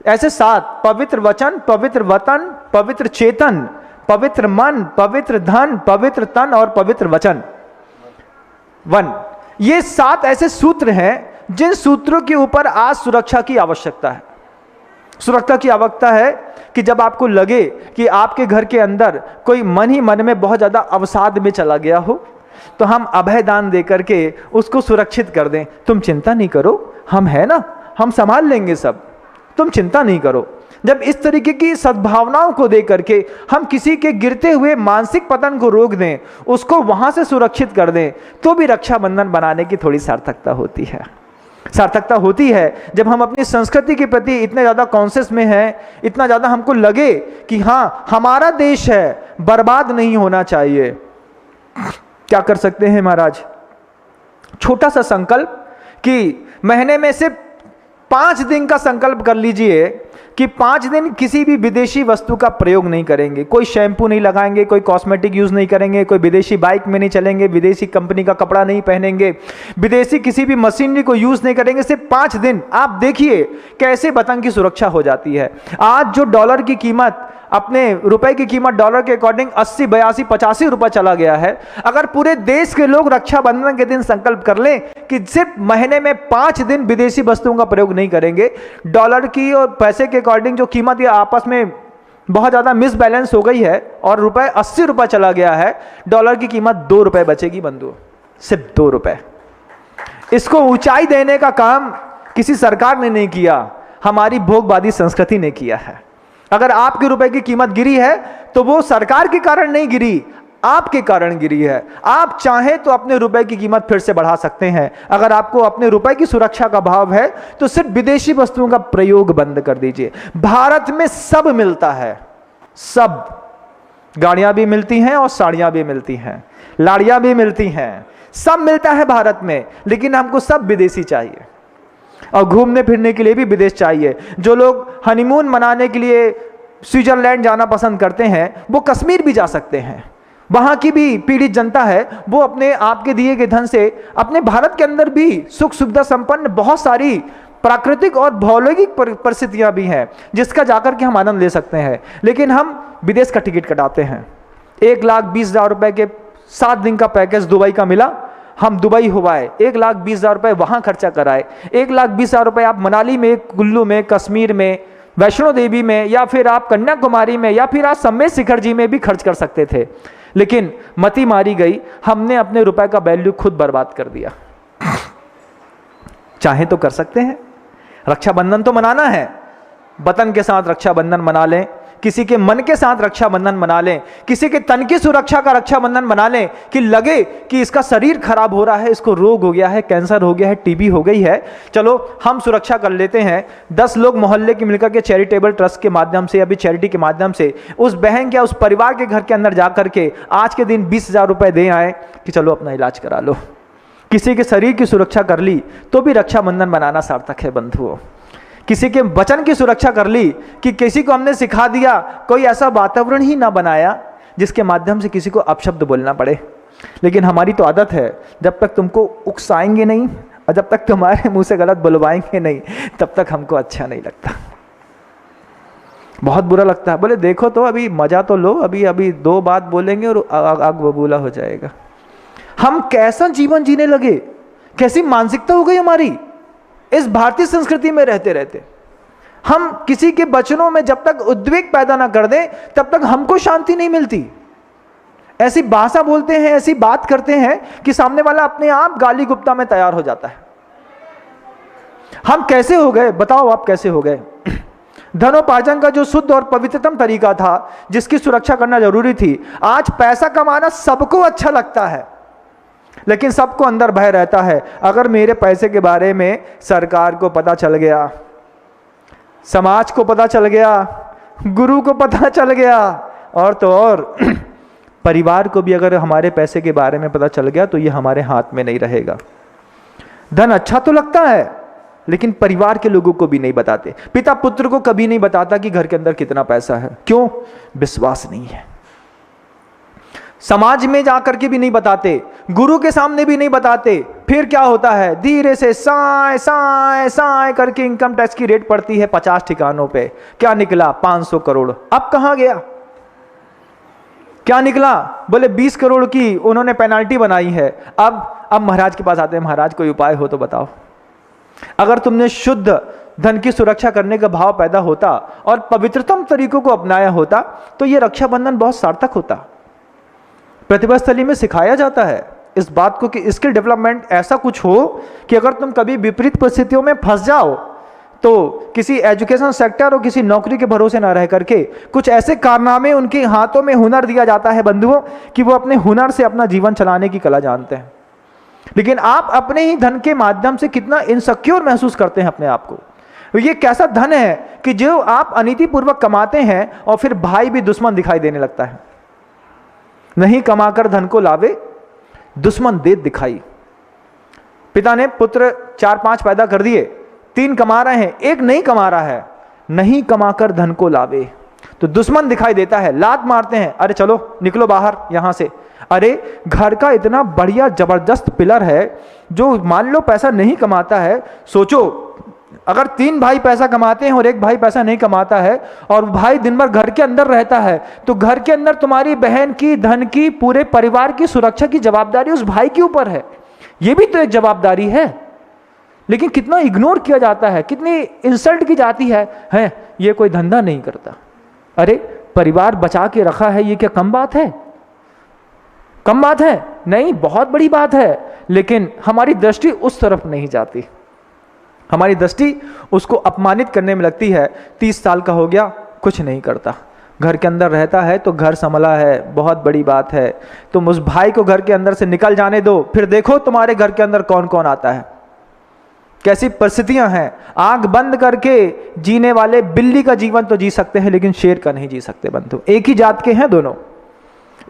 S3: ऐसे 7, पवित्र वचन, पवित्र वतन, पवित्र चेतन, पवित्र मन, पवित्र धन, पवित्र तन और पवित्र वचन वन। ये 7 ऐसे सूत्र हैं जिन सूत्रों के ऊपर आज सुरक्षा की आवश्यकता है। सुरक्षा की आवश्यकता है कि जब आपको लगे कि आपके घर के अंदर कोई मन ही मन में बहुत ज्यादा अवसाद में चला गया हो, तो हम अभय दान दे करके उसको सुरक्षित कर दें। तुम चिंता नहीं करो, हम है ना, हम संभाल लेंगे सब, तुम चिंता नहीं करो। जब इस तरीके की सद्भावनाओं को दे करके हम किसी के गिरते हुए मानसिक पतन को रोक दें, उसको वहां से सुरक्षित कर दें, तो भी रक्षाबंधन बनाने की थोड़ी सार्थकता होती है। सार्थकता होती है जब हम अपनी संस्कृति के प्रति इतने ज़्यादा कॉन्शियस में हैं, इतना ज़्यादा हमको लगे कि हाँ हमारा देश है, बर्बाद नहीं होना चाहिए। क्या कर सकते हैं महाराज? छोटा सा संकल्प कि महीने में से 5 दिन का संकल्प कर लीजिए कि 5 दिन किसी भी विदेशी वस्तु का प्रयोग नहीं करेंगे। कोई शैम्पू नहीं लगाएंगे, कोई कॉस्मेटिक यूज नहीं करेंगे, कोई विदेशी बाइक में नहीं चलेंगे, विदेशी कंपनी का कपड़ा नहीं पहनेंगे, विदेशी किसी भी मशीनरी को यूज नहीं करेंगे। सिर्फ 5 दिन आप देखिए कैसे वतन की सुरक्षा हो जाती है। आज जो डॉलर की कीमत, अपने रुपए की कीमत डॉलर के अकॉर्डिंग 80, 82, 85 रुपए चला गया है। अगर पूरे देश के लोग रक्षाबंधन के दिन संकल्प कर लें कि सिर्फ महीने में 5 दिन विदेशी वस्तुओं का प्रयोग नहीं करेंगे, डॉलर की और पैसे के अकॉर्डिंग जो कीमत ये आपस में बहुत ज्यादा मिसबैलेंस हो गई है और रुपए 80 रुपए चला गया है, डॉलर की कीमत 2 रुपए बचेगी बंधु, सिर्फ 2 रुपए। इसको ऊंचाई देने का काम किसी सरकार ने नहीं किया, हमारी भोगवादी संस्कृति ने किया है। अगर आपके रुपए की कीमत गिरी है तो वो सरकार के कारण नहीं गिरी, आपके कारण गिरी है। आप चाहें तो अपने रुपए की कीमत फिर से बढ़ा सकते हैं। अगर आपको अपने रुपए की सुरक्षा का भाव है तो सिर्फ विदेशी वस्तुओं का प्रयोग बंद कर दीजिए। भारत में सब मिलता है, सब, गाड़ियां भी मिलती हैं और साड़ियां भी मिलती हैं, लाड़ियां भी मिलती हैं, सब मिलता है भारत में, लेकिन हमको सब विदेशी चाहिए। और घूमने फिरने के लिए भी विदेश चाहिए। जो लोग हनीमून मनाने के लिए स्विट्जरलैंड जाना पसंद करते हैं, वो कश्मीर भी जा सकते हैं। वहाँ की भी पीड़ित जनता है, वो अपने आपके दिए गए धन से अपने भारत के अंदर भी सुख सुविधा संपन्न बहुत सारी प्राकृतिक और भौगोलिक परिस्थितियाँ भी हैं जिसका जाकर के हम आनंद ले सकते हैं। लेकिन हम विदेश का टिकट कटाते हैं। 1,20,000 रुपए के 7 दिन का पैकेज दुबई का मिला, हम दुबई हुआए, 1,20,000 रुपए वहाँ खर्चा कराए। 1,20,000 रुपए आप मनाली में, कुल्लू में, कश्मीर में, वैष्णो देवी में, या फिर आप कन्याकुमारी में, या फिर आप सम्मेत शिखर जी में भी खर्च कर सकते थे। लेकिन मती मारी गई, हमने अपने रुपए का वैल्यू खुद बर्बाद कर दिया। चाहे तो कर सकते हैं, रक्षाबंधन तो मनाना है, वतन के साथ रक्षाबंधन मना लें, किसी के मन के साथ रक्षाबंधन मना लें, किसी के तन की सुरक्षा का रक्षाबंधन मना लें कि लगे कि इसका शरीर खराब हो रहा है, इसको रोग हो गया है, कैंसर हो गया है, टीबी हो गई है, चलो हम सुरक्षा कर लेते हैं। 10 लोग मोहल्ले के मिलकर के चैरिटेबल ट्रस्ट के माध्यम से या भी चैरिटी के माध्यम से उस बहन या उस परिवार के घर के अंदर जा करके आज के दिन 20,000 रुपए दे आए कि चलो अपना इलाज करा लो। किसी के शरीर की सुरक्षा कर ली तो भी रक्षाबंधन मनाना सार्थक है बंधुओं। किसी के वचन की सुरक्षा कर ली कि किसी को हमने सिखा दिया, कोई ऐसा वातावरण ही ना बनाया जिसके माध्यम से किसी को अपशब्द बोलना पड़े। लेकिन हमारी तो आदत है, जब तक तुमको उकसाएंगे नहीं और जब तक तुम्हारे मुंह से गलत बुलवाएंगे नहीं, तब तक हमको अच्छा नहीं लगता, बहुत बुरा लगता है। बोले देखो तो अभी मजा तो लो, अभी 2 बात बोलेंगे और आग बबूला हो जाएगा। हम कैसा जीवन जीने लगे, कैसी मानसिकता हो गई हमारी इस भारतीय संस्कृति में रहते रहते। हम किसी के वचनों में जब तक उद्वेग पैदा ना कर दें तब तक हमको शांति नहीं मिलती। ऐसी भाषा बोलते हैं, ऐसी बात करते हैं कि सामने वाला अपने आप गाली गुप्ता में तैयार हो जाता है। हम कैसे हो गए, बताओ आप कैसे हो गए? धनोपार्जन का जो शुद्ध और पवित्रतम तरीका था, जिसकी सुरक्षा करना जरूरी थी, आज पैसा कमाना सबको अच्छा लगता है, लेकिन सबको अंदर भय रहता है, अगर मेरे पैसे के बारे में सरकार को पता चल गया, समाज को पता चल गया, गुरु को पता चल गया, और तो और परिवार को भी अगर हमारे पैसे के बारे में पता चल गया तो ये हमारे हाथ में नहीं रहेगा। धन अच्छा तो लगता है, लेकिन परिवार के लोगों को भी नहीं बताते। पिता पुत्र को कभी नहीं बताता कि घर के अंदर कितना पैसा है। क्यों? विश्वास नहीं है। समाज में जाकर के भी नहीं बताते, गुरु के सामने भी नहीं बताते। फिर क्या होता है, धीरे से साए साए साए करके इनकम टैक्स की रेट पड़ती है 50 ठिकानों पे। क्या निकला? 500 करोड़। अब कहां गया? क्या निकला? बोले 20 करोड़ की उन्होंने पेनाल्टी बनाई है। अब महाराज के पास आते हैं, महाराज कोई उपाय हो तो बताओ। अगर तुमने शुद्ध धन की सुरक्षा करने का भाव पैदा होता और पवित्रतम तरीकों को अपनाया होता तो यह रक्षाबंधन बहुत सार्थक होता। प्रतिभा स्थली में सिखाया जाता है इस बात को कि स्किल डेवलपमेंट ऐसा कुछ हो कि अगर तुम कभी विपरीत परिस्थितियों में फंस जाओ तो किसी एजुकेशन सेक्टर और किसी नौकरी के भरोसे ना रह करके कुछ ऐसे कारनामे, उनके हाथों में हुनर दिया जाता है बंधुओं कि वो अपने हुनर से अपना जीवन चलाने की कला जानते हैं। लेकिन आप अपने ही धन के माध्यम से कितना इनसिक्योर महसूस करते हैं अपने आप को। ये कैसा धन है कि जो आप अनीतिपूर्वक कमाते हैं और फिर भाई भी दुश्मन दिखाई देने लगता है। नहीं कमाकर धन को लावे, दुश्मन दे दिखाई। पिता ने पुत्र 4-5 पैदा कर दिए, 3 कमा रहे हैं, 1 नहीं कमा रहा है। नहीं कमाकर धन को लावे तो दुश्मन दिखाई देता है, लात मारते हैं, अरे चलो निकलो बाहर यहां से। अरे घर का इतना बढ़िया जबरदस्त पिलर है जो मान लो पैसा नहीं कमाता है। सोचो अगर 3 भाई पैसा कमाते हैं और 1 भाई पैसा नहीं कमाता है और भाई दिन भर घर के अंदर रहता है तो घर के अंदर तुम्हारी बहन की, धन की, पूरे परिवार की सुरक्षा की जवाबदारी उस भाई के ऊपर है। यह भी तो एक जवाबदारी है, लेकिन कितना इग्नोर किया जाता है, कितनी इंसल्ट की जाती है ये कोई धंधा नहीं करता। अरे परिवार बचा के रखा है, ये क्या कम बात है? कम बात है? नहीं, बहुत बड़ी बात है। लेकिन हमारी दृष्टि उस तरफ नहीं जाती, हमारी दृष्टि उसको अपमानित करने में लगती है। 30 साल का हो गया, कुछ नहीं करता, घर के अंदर रहता है तो घर संभला है, बहुत बड़ी बात है। तुम उस भाई को घर के अंदर से निकल जाने दो, फिर देखो तुम्हारे घर के अंदर कौन कौन आता है, कैसी परिस्थितियां हैं। आंख बंद करके जीने वाले बिल्ली का जीवन तो जी सकते हैं लेकिन शेर का नहीं जी सकते बंधु। एक ही जात के हैं दोनों,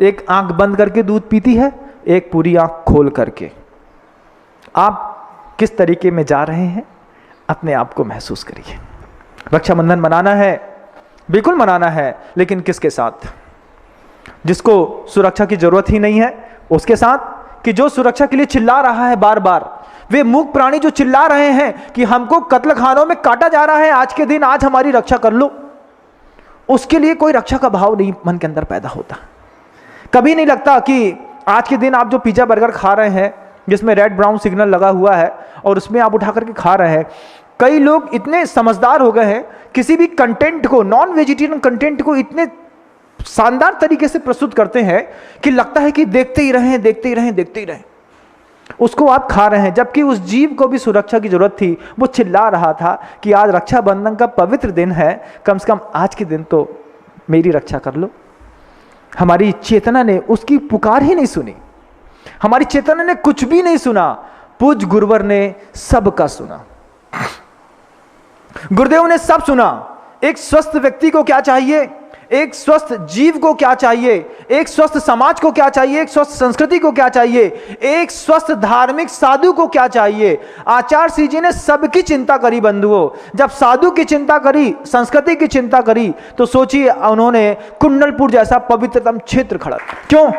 S3: एक आंख बंद करके दूध पीती है, एक पूरी आंख खोल करके। आप किस तरीके में जा रहे हैं अपने आप को महसूस करिए। रक्षाबंधन मनाना है, बिल्कुल मनाना है, लेकिन किसके साथ? जिसको सुरक्षा की जरूरत ही नहीं है उसके साथ, कि जो सुरक्षा के लिए चिल्ला रहा है बार बार। वे मूक प्राणी जो चिल्ला रहे हैं कि हमको कत्ल खानों में काटा जा रहा है, आज के दिन आज हमारी रक्षा कर लो, उसके लिए कोई रक्षा का भाव नहीं मन के अंदर पैदा होता। कभी नहीं लगता कि आज के दिन आप जो पिज्जा बर्गर खा रहे हैं जिसमें रेड ब्राउन सिग्नल लगा हुआ है और उसमें आप उठा करके खा रहे हैं। कई लोग इतने समझदार हो गए हैं, किसी भी कंटेंट को, नॉन वेजिटेरियन कंटेंट को इतने शानदार तरीके से प्रस्तुत करते हैं कि लगता है कि देखते ही रहें, देखते ही रहें, देखते ही रहें। उसको आप खा रहे हैं, जबकि उस जीव को भी सुरक्षा की जरूरत थी। वो चिल्ला रहा था कि आज रक्षाबंधन का पवित्र दिन है, कम से कम आज के दिन तो मेरी रक्षा कर लो। हमारी चेतना ने उसकी पुकार ही नहीं सुनी, हमारी चेतना ने कुछ भी नहीं सुना। पूज गुरुवर ने सबका सुना, गुरुदेव ने सब सुना। एक स्वस्थ व्यक्ति को क्या चाहिए, एक स्वस्थ जीव को क्या चाहिए, एक स्वस्थ समाज को क्या चाहिए, एक स्वस्थ संस्कृति को क्या चाहिए, एक स्वस्थ धार्मिक साधु को क्या चाहिए। आचार्य श्री जी ने सबकी चिंता करी बंधुओं। जब साधु की चिंता करी, संस्कृति की चिंता करी, तो सोचिए उन्होंने कुंडलपुर जैसा पवित्रतम क्षेत्र खड़ा। क्यों?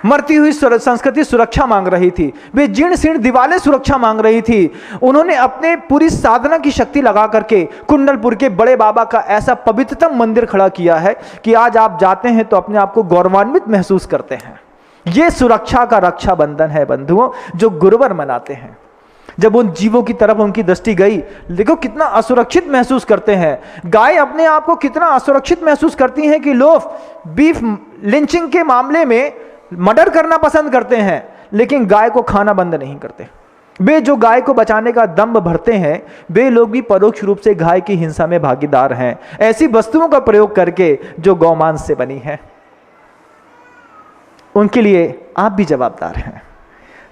S3: मरती हुई संस्कृति सुरक्षा मांग रही थी, वे जीर्ण शीर्ण दीवारें सुरक्षा मांग रही थी। उन्होंने अपने पूरी साधना की शक्ति लगा करके कुंडलपुर के बड़े बाबा का ऐसा पवित्रतम मंदिर खड़ा किया है कि आज आप जाते हैं तो अपने आप को गौरवान्वित महसूस करते हैं। यह सुरक्षा का रक्षाबंधन है बंधुओं, जो गुरुवर मनाते हैं। जब उन जीवों की तरफ उनकी दृष्टि गई, देखो कितना असुरक्षित महसूस करते हैं। गाय अपने आप को कितना असुरक्षित महसूस करती हैं कि लोग बीफ लिंचिंग के मामले में मर्डर करना पसंद करते हैं, लेकिन गाय को खाना बंद नहीं करते। वे जो गाय को बचाने का दम्भ भरते हैं, वे लोग भी परोक्ष रूप से गाय की हिंसा में भागीदार हैं, ऐसी वस्तुओं का प्रयोग करके जो गौमांस से बनी है। उनके लिए आप भी जवाबदार हैं।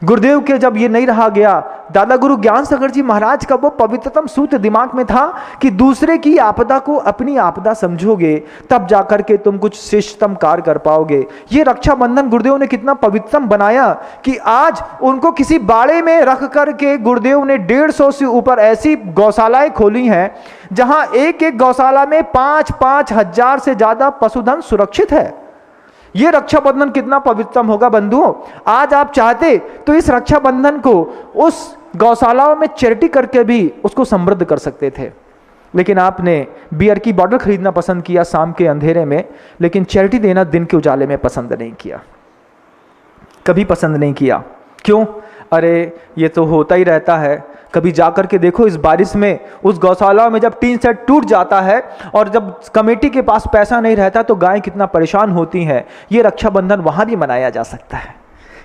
S3: गुरुदेव के जब ये नहीं रहा गया, दादा गुरु ज्ञान सागर जी महाराज का वो पवित्रतम सूत्र दिमाग में था कि दूसरे की आपदा को अपनी आपदा समझोगे तब जाकर के तुम कुछ श्रेष्ठतम कार्य कर पाओगे। ये रक्षाबंधन गुरुदेव ने कितना पवित्रतम बनाया कि आज उनको किसी बाड़े में रख करके गुरुदेव ने 150 से ऊपर ऐसी गौशालाएं खोली हैं जहां एक एक गौशाला में 5-5 हजार से ज्यादा पशुधन सुरक्षित है। ये रक्षाबंधन कितना पवित्रतम होगा बंधुओं। आज आप चाहते तो इस रक्षाबंधन को उस गौशालाओं में चैरिटी करके भी उसको समृद्ध कर सकते थे, लेकिन आपने बियर की बॉटल खरीदना पसंद किया शाम के अंधेरे में, लेकिन चैरिटी देना दिन के उजाले में पसंद नहीं किया, कभी पसंद नहीं किया। क्यों? अरे ये तो होता ही रहता है। कभी जाकर के देखो इस बारिश में उस गौशाला में जब टीन सेट टूट जाता है और जब कमेटी के पास पैसा नहीं रहता तो गाय कितना परेशान होती हैं। ये रक्षाबंधन वहाँ भी मनाया जा सकता है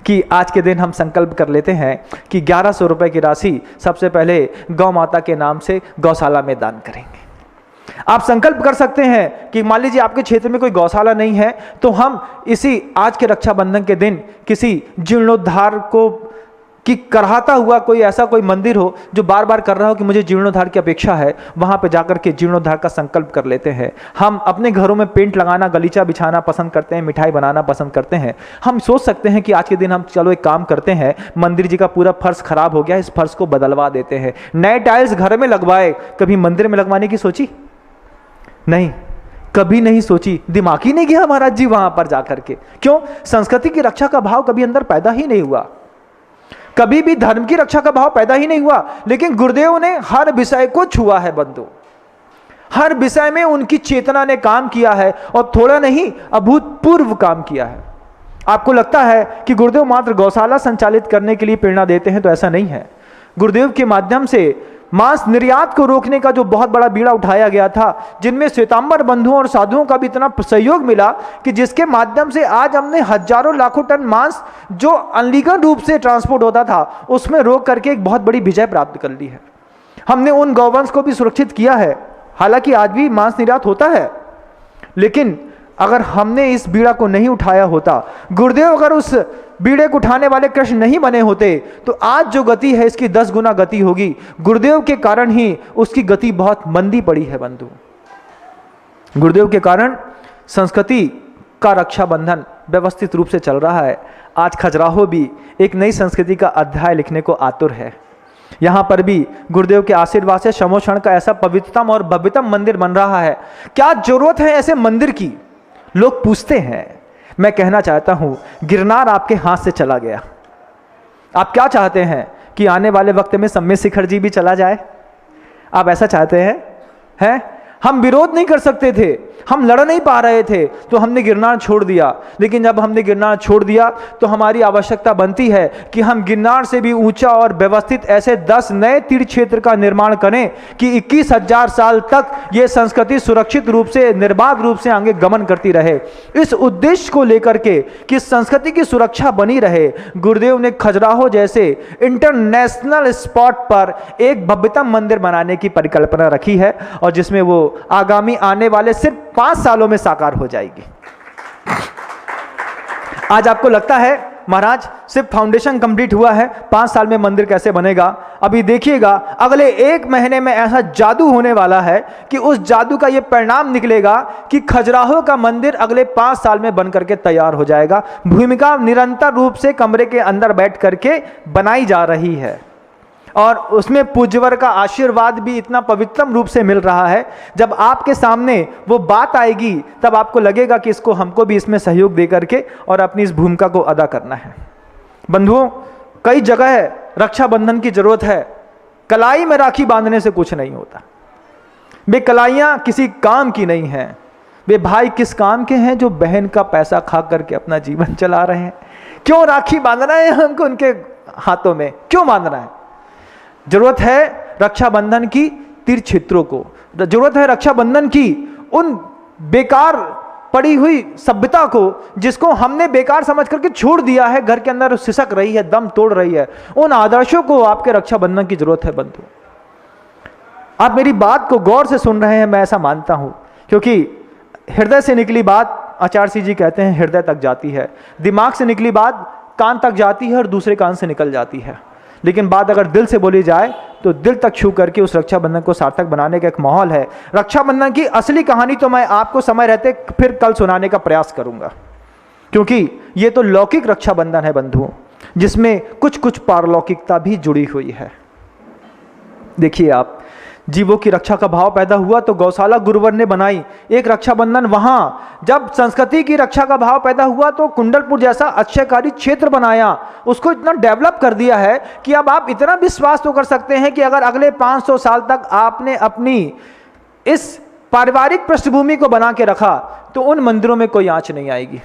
S3: कि आज के दिन हम संकल्प कर लेते हैं कि 1100 रुपये की राशि सबसे पहले गौ माता के नाम से गौशाला में दान करेंगे। आप संकल्प कर सकते हैं कि मान लीजिए आपके क्षेत्र में कोई गौशाला नहीं है तो हम इसी आज के रक्षाबंधन के दिन किसी जीर्णोद्धार को कि कराता हुआ कोई मंदिर हो जो बार बार कर रहा हो कि मुझे जीर्णोद्धार की अपेक्षा है, वहाँ पे जाकर के जीर्णोद्धार का संकल्प कर लेते हैं। हम अपने घरों में पेंट लगाना, गलीचा बिछाना पसंद करते हैं, मिठाई बनाना पसंद करते हैं। हम सोच सकते हैं कि आज के दिन हम चलो एक काम करते हैं, मंदिर जी का पूरा फर्श खराब हो गया, इस फर्श को बदलवा देते हैं, नए टाइल्स घर में लगवाए। कभी मंदिर में लगवाने की सोची? नहीं, कभी नहीं सोची, दिमाग ही नहीं गया महाराज जी वहां पर जाकर के। क्यों? संस्कृति की रक्षा का भाव कभी अंदर पैदा ही नहीं हुआ, कभी भी धर्म की रक्षा का भाव पैदा ही नहीं हुआ। लेकिन गुरुदेव ने हर विषय को छुआ है बंधु, हर विषय में उनकी चेतना ने काम किया है और थोड़ा नहीं अभूतपूर्व काम किया है। आपको लगता है कि गुरुदेव मात्र गौशाला संचालित करने के लिए प्रेरणा देते हैं, तो ऐसा नहीं है। गुरुदेव के माध्यम से मांस निर्यात को रोकने का जो बहुत बड़ा बीड़ा उठाया गया था, जिनमें श्वेतांबर बंधुओं और साधुओं का भी इतना सहयोग मिला कि जिसके माध्यम से आज हमने हजारों लाखों टन मांस जो अनलीगल रूप से ट्रांसपोर्ट होता था उसमें रोक करके एक बहुत बड़ी विजय प्राप्त कर ली है। हमने उन गौवंश को भी सुरक्षित किया है। हालांकि आज भी मांस निर्यात होता है, लेकिन अगर हमने इस बीड़ा को नहीं उठाया होता, गुरुदेव अगर उस बीड़े को उठाने वाले कृष्ण नहीं बने होते, तो आज जो गति है इसकी 10 गुना गति होगी। गुरुदेव के कारण ही उसकी गति बहुत मंदी पड़ी है बंधु। गुरुदेव के कारण संस्कृति का रक्षाबंधन व्यवस्थित रूप से चल रहा है। आज खजुराहो भी एक नई संस्कृति का अध्याय लिखने को आतुर है। यहाँ पर भी गुरुदेव के आशीर्वाद से शमोषण का ऐसा पवित्रतम और भव्यतम मंदिर बन रहा है। क्या जरूरत है ऐसे मंदिर की? लोग पूछते हैं। मैं कहना चाहता हूं, गिरनार आपके हाथ से चला गया। आप क्या चाहते हैं कि आने वाले वक्त में सम्मेद शिखर जी भी चला जाए? आप ऐसा चाहते हैं? हम विरोध नहीं कर सकते थे, हम लड़ नहीं पा रहे थे, तो हमने गिरनार छोड़ दिया। लेकिन जब हमने गिरनार छोड़ दिया तो हमारी आवश्यकता बनती है कि हम गिरनार से भी ऊंचा और व्यवस्थित ऐसे 10 नए तीर्थ क्षेत्र का निर्माण करें कि 21,000 साल तक ये संस्कृति सुरक्षित रूप से, निर्बाध रूप से आगे गमन करती रहे। इस उद्देश्य को लेकर के कि संस्कृति की सुरक्षा बनी रहे, गुरुदेव ने खजुराहो जैसे इंटरनेशनल स्पॉट पर एक भव्यतम मंदिर बनाने की परिकल्पना रखी है, और जिसमें वो आगामी आने वाले सिर्फ 5 सालों में साकार हो जाएगी। आज आपको लगता है महाराज सिर्फ फाउंडेशन कंप्लीट हुआ है, 5 साल में मंदिर कैसे बनेगा? अभी देखिएगा, अगले 1 महीने में ऐसा जादू होने वाला है कि उस जादू का यह परिणाम निकलेगा कि खजुराहो का मंदिर अगले 5 साल में बनकर के तैयार हो जाएगा। भूमिका निरंतर रूप से कमरे के अंदर बैठ करके बनाई जा रही है और उसमें पूज्यवर का आशीर्वाद भी इतना पवित्रम रूप से मिल रहा है। जब आपके सामने वो बात आएगी तब आपको लगेगा कि इसको हमको भी इसमें सहयोग दे करके और अपनी इस भूमिका को अदा करना है। बंधुओं, कई जगह है रक्षाबंधन की जरूरत है। कलाई में राखी बांधने से कुछ नहीं होता। वे कलाइयाँ किसी काम की नहीं हैं। वे भाई किस काम के हैं? जो बहन का पैसा खा करके अपना जीवन चला रहे हैं। क्यों राखी बांधना है हमको उनके हाथों में? क्यों बांधना है? जरूरत है रक्षाबंधन की तीर्थ क्षेत्रों को, जरूरत है रक्षाबंधन की उन बेकार पड़ी हुई सभ्यता को जिसको हमने बेकार समझ करके छोड़ दिया है, घर के अंदर सिसक रही है, दम तोड़ रही है। उन आदर्शों को आपके रक्षाबंधन की जरूरत है बंधु। आप मेरी बात को गौर से सुन रहे हैं, मैं ऐसा मानता हूं, क्योंकि हृदय से निकली बात, आचार्य सिंह जी कहते हैं, हृदय तक जाती है। दिमाग से निकली बात कान तक जाती है और दूसरे कान से निकल जाती है। लेकिन बात अगर दिल से बोली जाए तो दिल तक छू करके उस रक्षाबंधन को सार्थक बनाने का एक माहौल है। रक्षाबंधन की असली कहानी तो मैं आपको समय रहते फिर कल सुनाने का प्रयास करूंगा, क्योंकि ये तो लौकिक रक्षाबंधन है बंधुओं, जिसमें कुछ कुछ पारलौकिकता भी जुड़ी हुई है। देखिए आप, जीवों की रक्षा का भाव पैदा हुआ तो गौशाला गुरुवर ने बनाई एक रक्षाबंधन। वहां जब संस्कृति की रक्षा का भाव पैदा हुआ तो कुंडलपुर जैसा अक्षयकारी क्षेत्र बनाया, उसको इतना डेवलप कर दिया है कि अब आप इतना विश्वास तो कर सकते हैं कि अगर अगले 500 साल तक आपने अपनी इस पारिवारिक पृष्ठभूमि को बना के रखा तो उन मंदिरों में कोई आंच नहीं आएगी।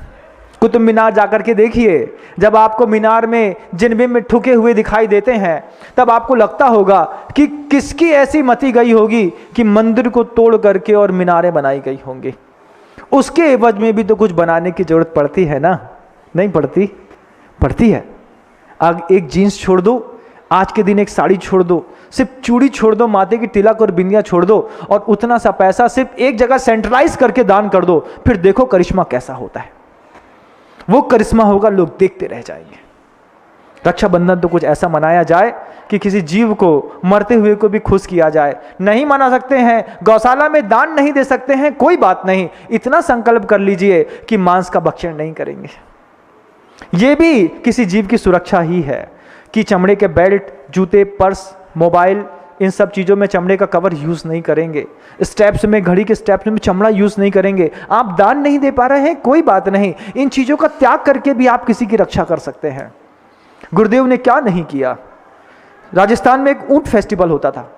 S3: कुतुब मीनार जाकर के देखिए, जब आपको मीनार में जिनबे में ठुके हुए दिखाई देते हैं तब आपको लगता होगा कि किसकी ऐसी मति गई होगी कि मंदिर को तोड़ करके और मीनारें बनाई गई होंगी। उसके एवज में भी तो कुछ बनाने की जरूरत पड़ती है ना, नहीं पड़ती? पड़ती है। अब एक जीन्स छोड़ दो, आज के दिन एक साड़ी छोड़ दो, सिर्फ चूड़ी छोड़ दो, माथे की तिलक और बिंदिया छोड़ दो और उतना सा पैसा सिर्फ एक जगह सेंट्रलाइज करके दान कर दो, फिर देखो करिश्मा कैसा होता है। वो करिश्मा होगा, लोग देखते रह जाएंगे। रक्षाबंधन तो कुछ ऐसा मनाया जाए कि किसी जीव को, मरते हुए को भी खुश किया जाए। नहीं मना सकते हैं, गौशाला में दान नहीं दे सकते हैं, कोई बात नहीं, इतना संकल्प कर लीजिए कि मांस का भक्षण नहीं करेंगे। ये भी किसी जीव की सुरक्षा ही है कि चमड़े के बेल्ट, जूते, पर्स, मोबाइल, इन सब चीज़ों में चमड़े का कवर यूज़ नहीं करेंगे। स्टेप्स में, घड़ी के स्टेप्स में चमड़ा यूज़ नहीं करेंगे। आप दान नहीं दे पा रहे हैं, कोई बात नहीं, इन चीज़ों का त्याग करके भी आप किसी की रक्षा कर सकते हैं। गुरुदेव ने क्या नहीं किया। राजस्थान में एक ऊंट फेस्टिवल होता था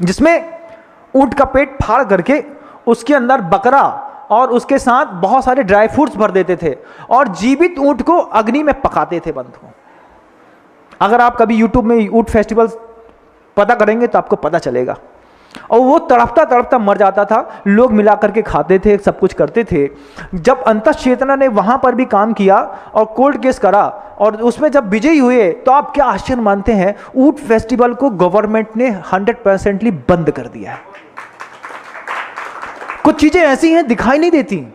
S3: जिसमें ऊंट का पेट फाड़ करके उसके अंदर बकरा और उसके साथ बहुत सारे ड्राई फ्रूट्स भर देते थे और जीवित ऊंट को अग्नि में पकाते थे बंधुओं। अगर आप कभी यूट्यूब में ऊंट फेस्टिवल पता करेंगे तो आपको पता चलेगा। और वो तड़पता तड़पता मर जाता था, लोग मिला करके खाते थे, सब कुछ करते थे। जब अंतःचेतना ने वहां पर भी काम किया और कोर्ट केस करा और उसमें जब विजयी हुए तो आप क्या आश्चर्य मानते हैं, ऊंट फेस्टिवल को गवर्नमेंट ने 100% बंद कर दिया है। कुछ चीजें ऐसी हैं दिखाई नहीं देती,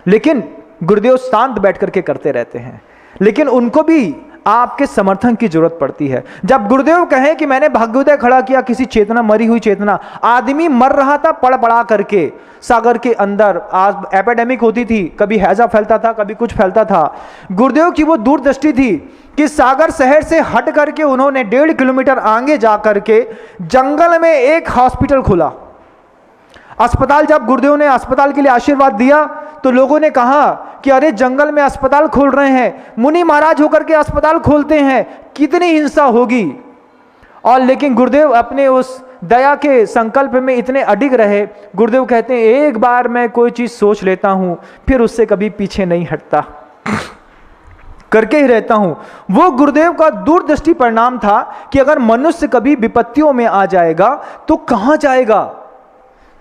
S3: लेकिन गुरुदेव शांत बैठ करके करते रहते हैं, लेकिन उनको भी आपके समर्थन की जरूरत पड़ती है। जब गुरुदेव कहें कि मैंने भाग्योदय खड़ा किया, किसी चेतना, मरी हुई चेतना, आदमी मर रहा था पड़ पड़ा करके सागर के अंदर, आज एपिडेमिक होती थी, कभी हैजा फैलता था, कभी कुछ फैलता था। गुरुदेव की वो दूरदृष्टि थी कि सागर शहर से हट करके उन्होंने 1.5 किलोमीटर आगे जा करके जंगल में एक हॉस्पिटल खोला। अस्पताल, जब गुरुदेव ने अस्पताल के लिए आशीर्वाद दिया तो लोगों ने कहा कि अरे जंगल में अस्पताल खोल रहे हैं, मुनि महाराज होकर के अस्पताल खोलते हैं, कितनी हिंसा होगी। और लेकिन गुरुदेव अपने उस दया के संकल्प में इतने अडिग रहे। गुरुदेव कहते हैं एक बार मैं कोई चीज सोच लेता हूं फिर उससे कभी पीछे नहीं हटता, करके ही रहता हूं। वो गुरुदेव का दूरदृष्टि परिणाम था कि अगर मनुष्य कभी विपत्तियों में आ जाएगा तो कहां जाएगा।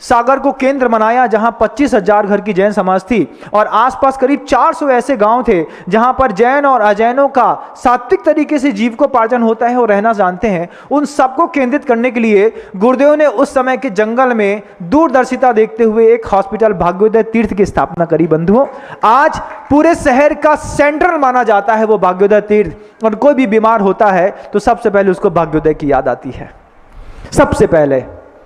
S3: सागर को केंद्र बनाया जहां 25,000 घर की जैन समाज थी और आसपास करीब 400 ऐसे गांव थे जहां पर जैन और अजैनों का सात्विक तरीके से जीविकोपार्जन होता है और रहना जानते हैं। उन सबको केंद्रित करने के लिए गुरुदेव ने उस समय के जंगल में दूरदर्शिता देखते हुए एक हॉस्पिटल भाग्योदय तीर्थ की स्थापना करी। बंधुओं, आज पूरे शहर का सेंट्रल माना जाता है वो भाग्योदय तीर्थ, और कोई भी बीमार होता है तो सबसे पहले उसको भाग्योदय की याद आती है। सबसे पहले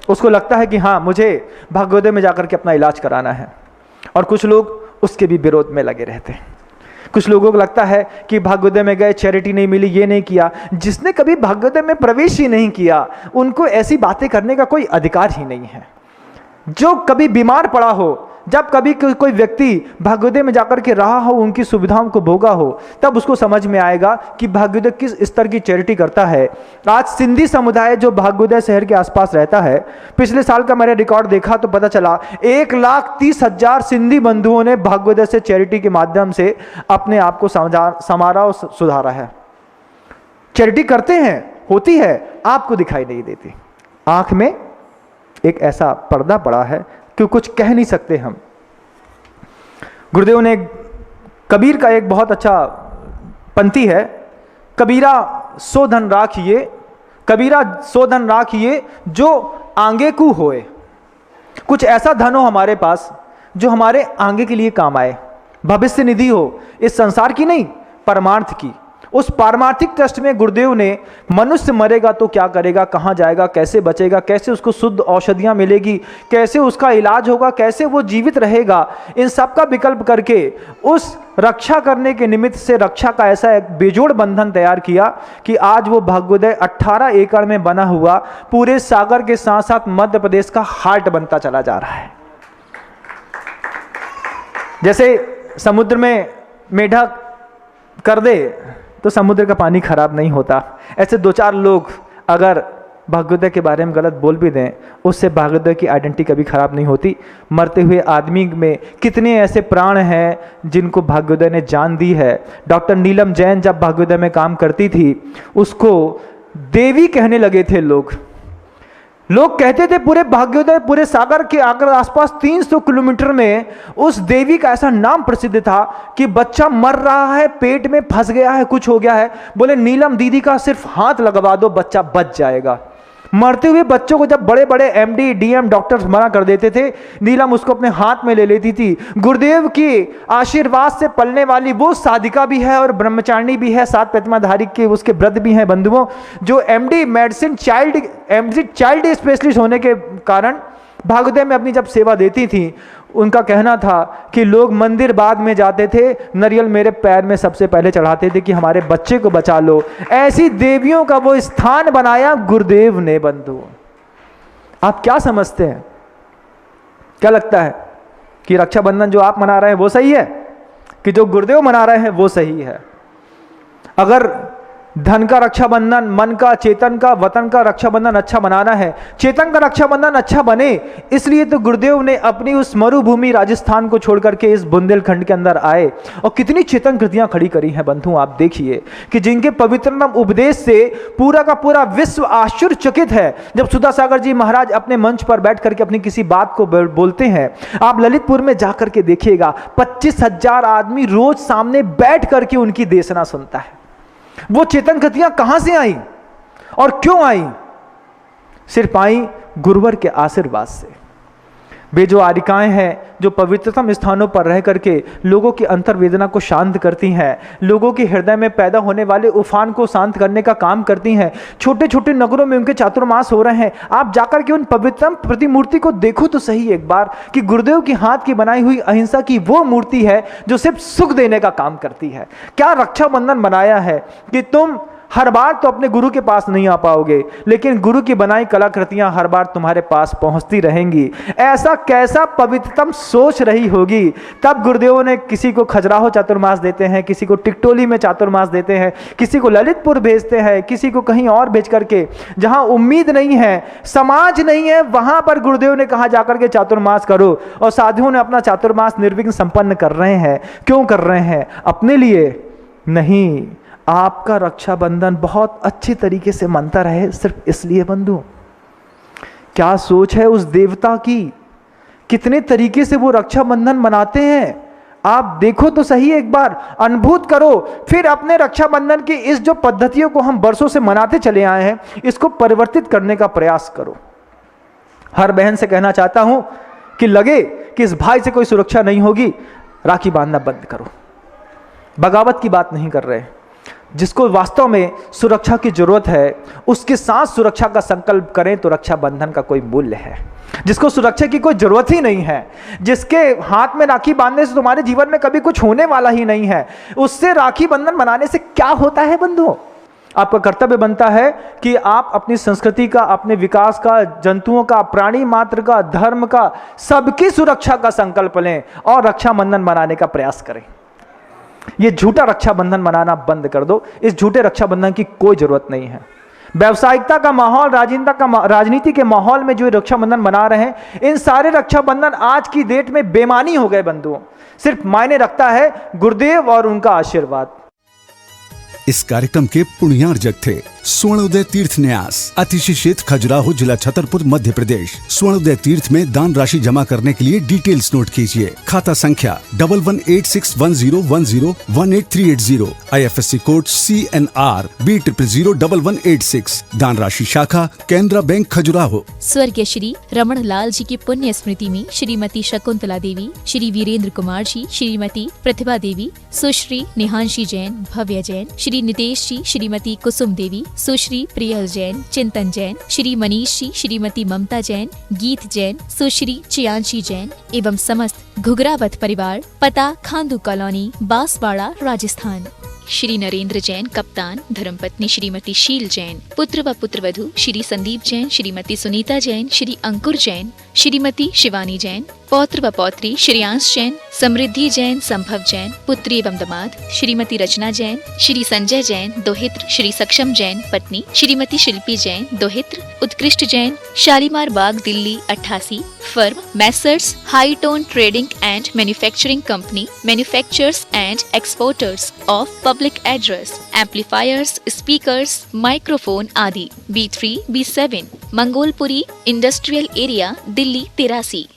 S3: उसको लगता है कि हाँ, मुझे भाग्योदय में जाकर के अपना इलाज कराना है। और कुछ लोग उसके भी विरोध में लगे रहते हैं। कुछ लोगों को लगता है कि भाग्योदय में गए, चैरिटी नहीं मिली, ये नहीं किया। जिसने कभी भाग्योदय में प्रवेश ही नहीं किया उनको ऐसी बातें करने का कोई अधिकार ही नहीं है। जो कभी बीमार पड़ा हो, जब कभी कोई व्यक्ति भाग्योदय में जाकर के रहा हो, उनकी सुविधाओं को भोगा हो, तब उसको समझ में आएगा कि भाग्योदय किस स्तर की चैरिटी करता है। आज सिंधी समुदाय जो भाग्योदय शहर के आसपास रहता है, पिछले साल का मैंने रिकॉर्ड देखा तो पता चला 1,30,000 सिंधी बंधुओं ने भाग्योदय से चैरिटी के माध्यम से अपने आप को संवारा और सुधारा है। चैरिटी करते हैं, होती है, आपको दिखाई नहीं देती। आंख में एक ऐसा पर्दा पड़ा है कि कुछ कह नहीं सकते हम। गुरुदेव ने कबीर का एक बहुत अच्छा पंक्ति है, कबीरा सो धन राखिए, कबीरा सो धन राखिए जो आगे को होए। कुछ ऐसा धन हो हमारे पास जो हमारे आगे के लिए काम आए, भविष्य निधि हो, इस संसार की नहीं परमार्थ की। उस पारमार्थिक ट्रस्ट में गुरुदेव ने मनुष्य मरेगा तो क्या करेगा, कहाँ जाएगा, कैसे बचेगा, कैसे उसको शुद्ध औषधियाँ मिलेगी, कैसे उसका इलाज होगा, कैसे वो जीवित रहेगा, इन सब का विकल्प करके उस रक्षा करने के निमित्त से रक्षा का ऐसा एक बेजोड़ बंधन तैयार किया कि आज वो भाग्योदय 18 एकड़ में बना हुआ पूरे सागर के साथ साथ मध्य प्रदेश का हार्ट बनता चला जा रहा है। जैसे समुद्र में मेढक कर दे तो समुद्र का पानी खराब नहीं होता, ऐसे दो चार लोग अगर भाग्योदय के बारे में गलत बोल भी दें, उससे भाग्योदय की आइडेंटिटी कभी खराब नहीं होती। मरते हुए आदमी में कितने ऐसे प्राण हैं जिनको भाग्योदय ने जान दी है। डॉक्टर नीलम जैन जब भाग्योदय में काम करती थी, उसको देवी कहने लगे थे लोग कहते थे पूरे भाग्योदय, पूरे सागर के आकर आसपास 300 किलोमीटर में उस देवी का ऐसा नाम प्रसिद्ध था कि बच्चा मर रहा है, पेट में फंस गया है, कुछ हो गया है, बोले नीलम दीदी का सिर्फ हाथ लगवा दो, बच्चा बच जाएगा। मरते हुए बच्चों को जब बड़े बड़े एमडी डीएम डॉक्टर्स मना कर देते थे, नीलम उसको अपने हाथ में ले लेती थी। गुरुदेव की आशीर्वाद से पलने वाली वो साधिका भी है और ब्रह्मचारिणी भी है, 7 प्रतिमाधारी के उसके व्रत भी हैं बंधुओं, जो एमडी मेडिसिन चाइल्ड स्पेशलिस्ट होने के कारण भाग्योदय में अपनी जब सेवा देती थी, उनका कहना था कि लोग मंदिर बाद में जाते थे, नरियल मेरे पैर में सबसे पहले चढ़ाते थे कि हमारे बच्चे को बचा लो। ऐसी देवियों का वो स्थान बनाया गुरुदेव ने। बंधु, आप क्या समझते हैं, क्या लगता है कि रक्षाबंधन जो आप मना रहे हैं वो सही है कि जो गुरुदेव मना रहे हैं वो सही है? अगर धन का रक्षाबंधन, मन का, चेतन का, वतन का रक्षाबंधन अच्छा बनाना है, चेतन का रक्षाबंधन अच्छा बने, इसलिए तो गुरुदेव ने अपनी उस मरुभूमि राजस्थान को छोड़कर के इस बुंदेलखंड के अंदर आए और कितनी चेतन कृतियां खड़ी करी हैं। बंधु, आप देखिए कि जिनके पवित्रतम उपदेश से पूरा का पूरा विश्व आश्चर्यचकित है। जब सुधा सागर जी महाराज अपने मंच पर बैठ करके अपनी किसी बात को बोलते हैं, आप ललितपुर में जाकर के देखिएगा, 25,000 आदमी रोज सामने बैठ करके उनकी देशना सुनता है। वो चेतन कृतियां कहां से आई और क्यों आई? सिर्फ आई गुरुवर के आशीर्वाद से। वे जो आरिकाएं हैं जो पवित्रतम स्थानों पर रह करके लोगों की अंतर्वेदना को शांत करती हैं, लोगों के हृदय में पैदा होने वाले उफान को शांत करने का काम करती हैं। छोटे छोटे नगरों में उनके चातुर्मास हो रहे हैं। आप जाकर के उन पवित्रतम प्रतिमूर्ति को देखो तो सही एक बार कि गुरुदेव के हाथ की बनाई हुई अहिंसा की वो मूर्ति है जो सिर्फ सुख देने का काम करती है। क्या रक्षाबंधन बनाया है कि तुम हर बार तो अपने गुरु के पास नहीं आ पाओगे, लेकिन गुरु की बनाई कलाकृतियां हर बार तुम्हारे पास पहुंचती रहेंगी। ऐसा कैसा पवित्रतम सोच रही होगी। तब गुरुदेवों ने किसी को खजुराहो चातुर्मास देते हैं, किसी को टिकटोली में चातुर्मास देते हैं, किसी को ललितपुर भेजते हैं, किसी को कहीं और भेज करके, जहां उम्मीद नहीं है, समाज नहीं है, वहां पर गुरुदेव ने कहा जाकर के चातुर्मास करो। और साधुओं ने अपना चातुर्मास निर्विघ्न संपन्न कर रहे हैं। क्यों कर रहे हैं? अपने लिए नहीं, आपका रक्षाबंधन बहुत अच्छे तरीके से मनता रहे, सिर्फ इसलिए। बंधु, क्या सोच है उस देवता की, कितने तरीके से वो रक्षाबंधन मनाते हैं। आप देखो तो सही एक बार, अनुभूत करो, फिर अपने रक्षाबंधन की इस जो पद्धतियों को हम बरसों से मनाते चले आए हैं, इसको परिवर्तित करने का प्रयास करो। हर बहन से कहना चाहता हूं कि लगे कि इस भाई से कोई सुरक्षा नहीं होगी, राखी बांधना बंद करो। बगावत की बात नहीं कर रहे, जिसको वास्तव में सुरक्षा की जरूरत है उसके साथ सुरक्षा का संकल्प करें तो रक्षाबंधन का कोई मूल्य है। जिसको सुरक्षा की कोई जरूरत ही नहीं है, जिसके हाथ में राखी बांधने से तुम्हारे जीवन में कभी कुछ होने वाला ही नहीं है, उससे राखी बंधन बनाने से क्या होता है? बंधुओं, आपका कर्तव्य बनता है कि आप अपनी संस्कृति का, अपने विकास का, जंतुओं का, प्राणी मात्र का, धर्म का, सबकी सुरक्षा का संकल्प लें और रक्षाबंधन मनाने का प्रयास करें। ये झूठा रक्षाबंधन मनाना बंद कर दो। इस झूठे रक्षाबंधन की कोई जरूरत नहीं है। व्यावसायिकता का माहौल, राजनीति के माहौल में जो रक्षाबंधन मना रहे हैं, इन सारे रक्षाबंधन आज की डेट में बेमानी हो गए। बंधुओं, सिर्फ मायने रखता है गुरुदेव और उनका आशीर्वाद।
S1: इस कार्यक्रम के पुण्यार्जक थे स्वर्णोदय तीर्थ न्यास, अतिशिक्षित खजुराहो, जिला छतरपुर, मध्य प्रदेश। स्वर्णोदय तीर्थ में दान राशि जमा करने के लिए डिटेल्स नोट कीजिए। खाता संख्या 118610101838, IFSC कोड CNR B0001186। दान राशि शाखा केनरा बैंक खजुराहो।
S2: स्वर्गीय श्री रमण लाल जी की पुण्य स्मृति में श्रीमती शकुंतला देवी, श्री वीरेंद्र कुमार जी, श्रीमती प्रतिभा देवी, सुश्री निहांशी जैन, भव्य जैन, श्री श्री नितेश जी, श्रीमती कुसुम देवी, सुश्री प्रियल जैन, चिंतन जैन, श्री मनीष जी, श्रीमती ममता जैन, गीत जैन, सुश्री चियांशी जैन एवं समस्त घुघरावत परिवार, पता खांदू कॉलोनी, बांसवाड़ा, राजस्थान। श्री नरेंद्र जैन, कप्तान, धर्मपत्नी श्रीमती शील जैन, पुत्र व पुत्रवधू श्री संदीप जैन, श्रीमती सुनीता जैन, श्री अंकुर जैन, श्रीमती शिवानी जैन, पौत्र व पौत्री श्रेयांश जैन, समृद्धि जैन, संभव जैन, पुत्री एवं दामाद श्रीमती रचना जैन, श्री संजय जैन, दोहित्र श्री सक्षम जैन, पत्नी श्रीमती शिल्पी जैन, दोहित्र Utkrisht Jain, Shalimar Bagh, Delhi 88। Firm Messrs High Tone Trading and Manufacturing Company, manufacturers and exporters of public address, amplifiers, speakers, microphone आदि। B3 B7 Mangolpuri industrial area, Delhi 83।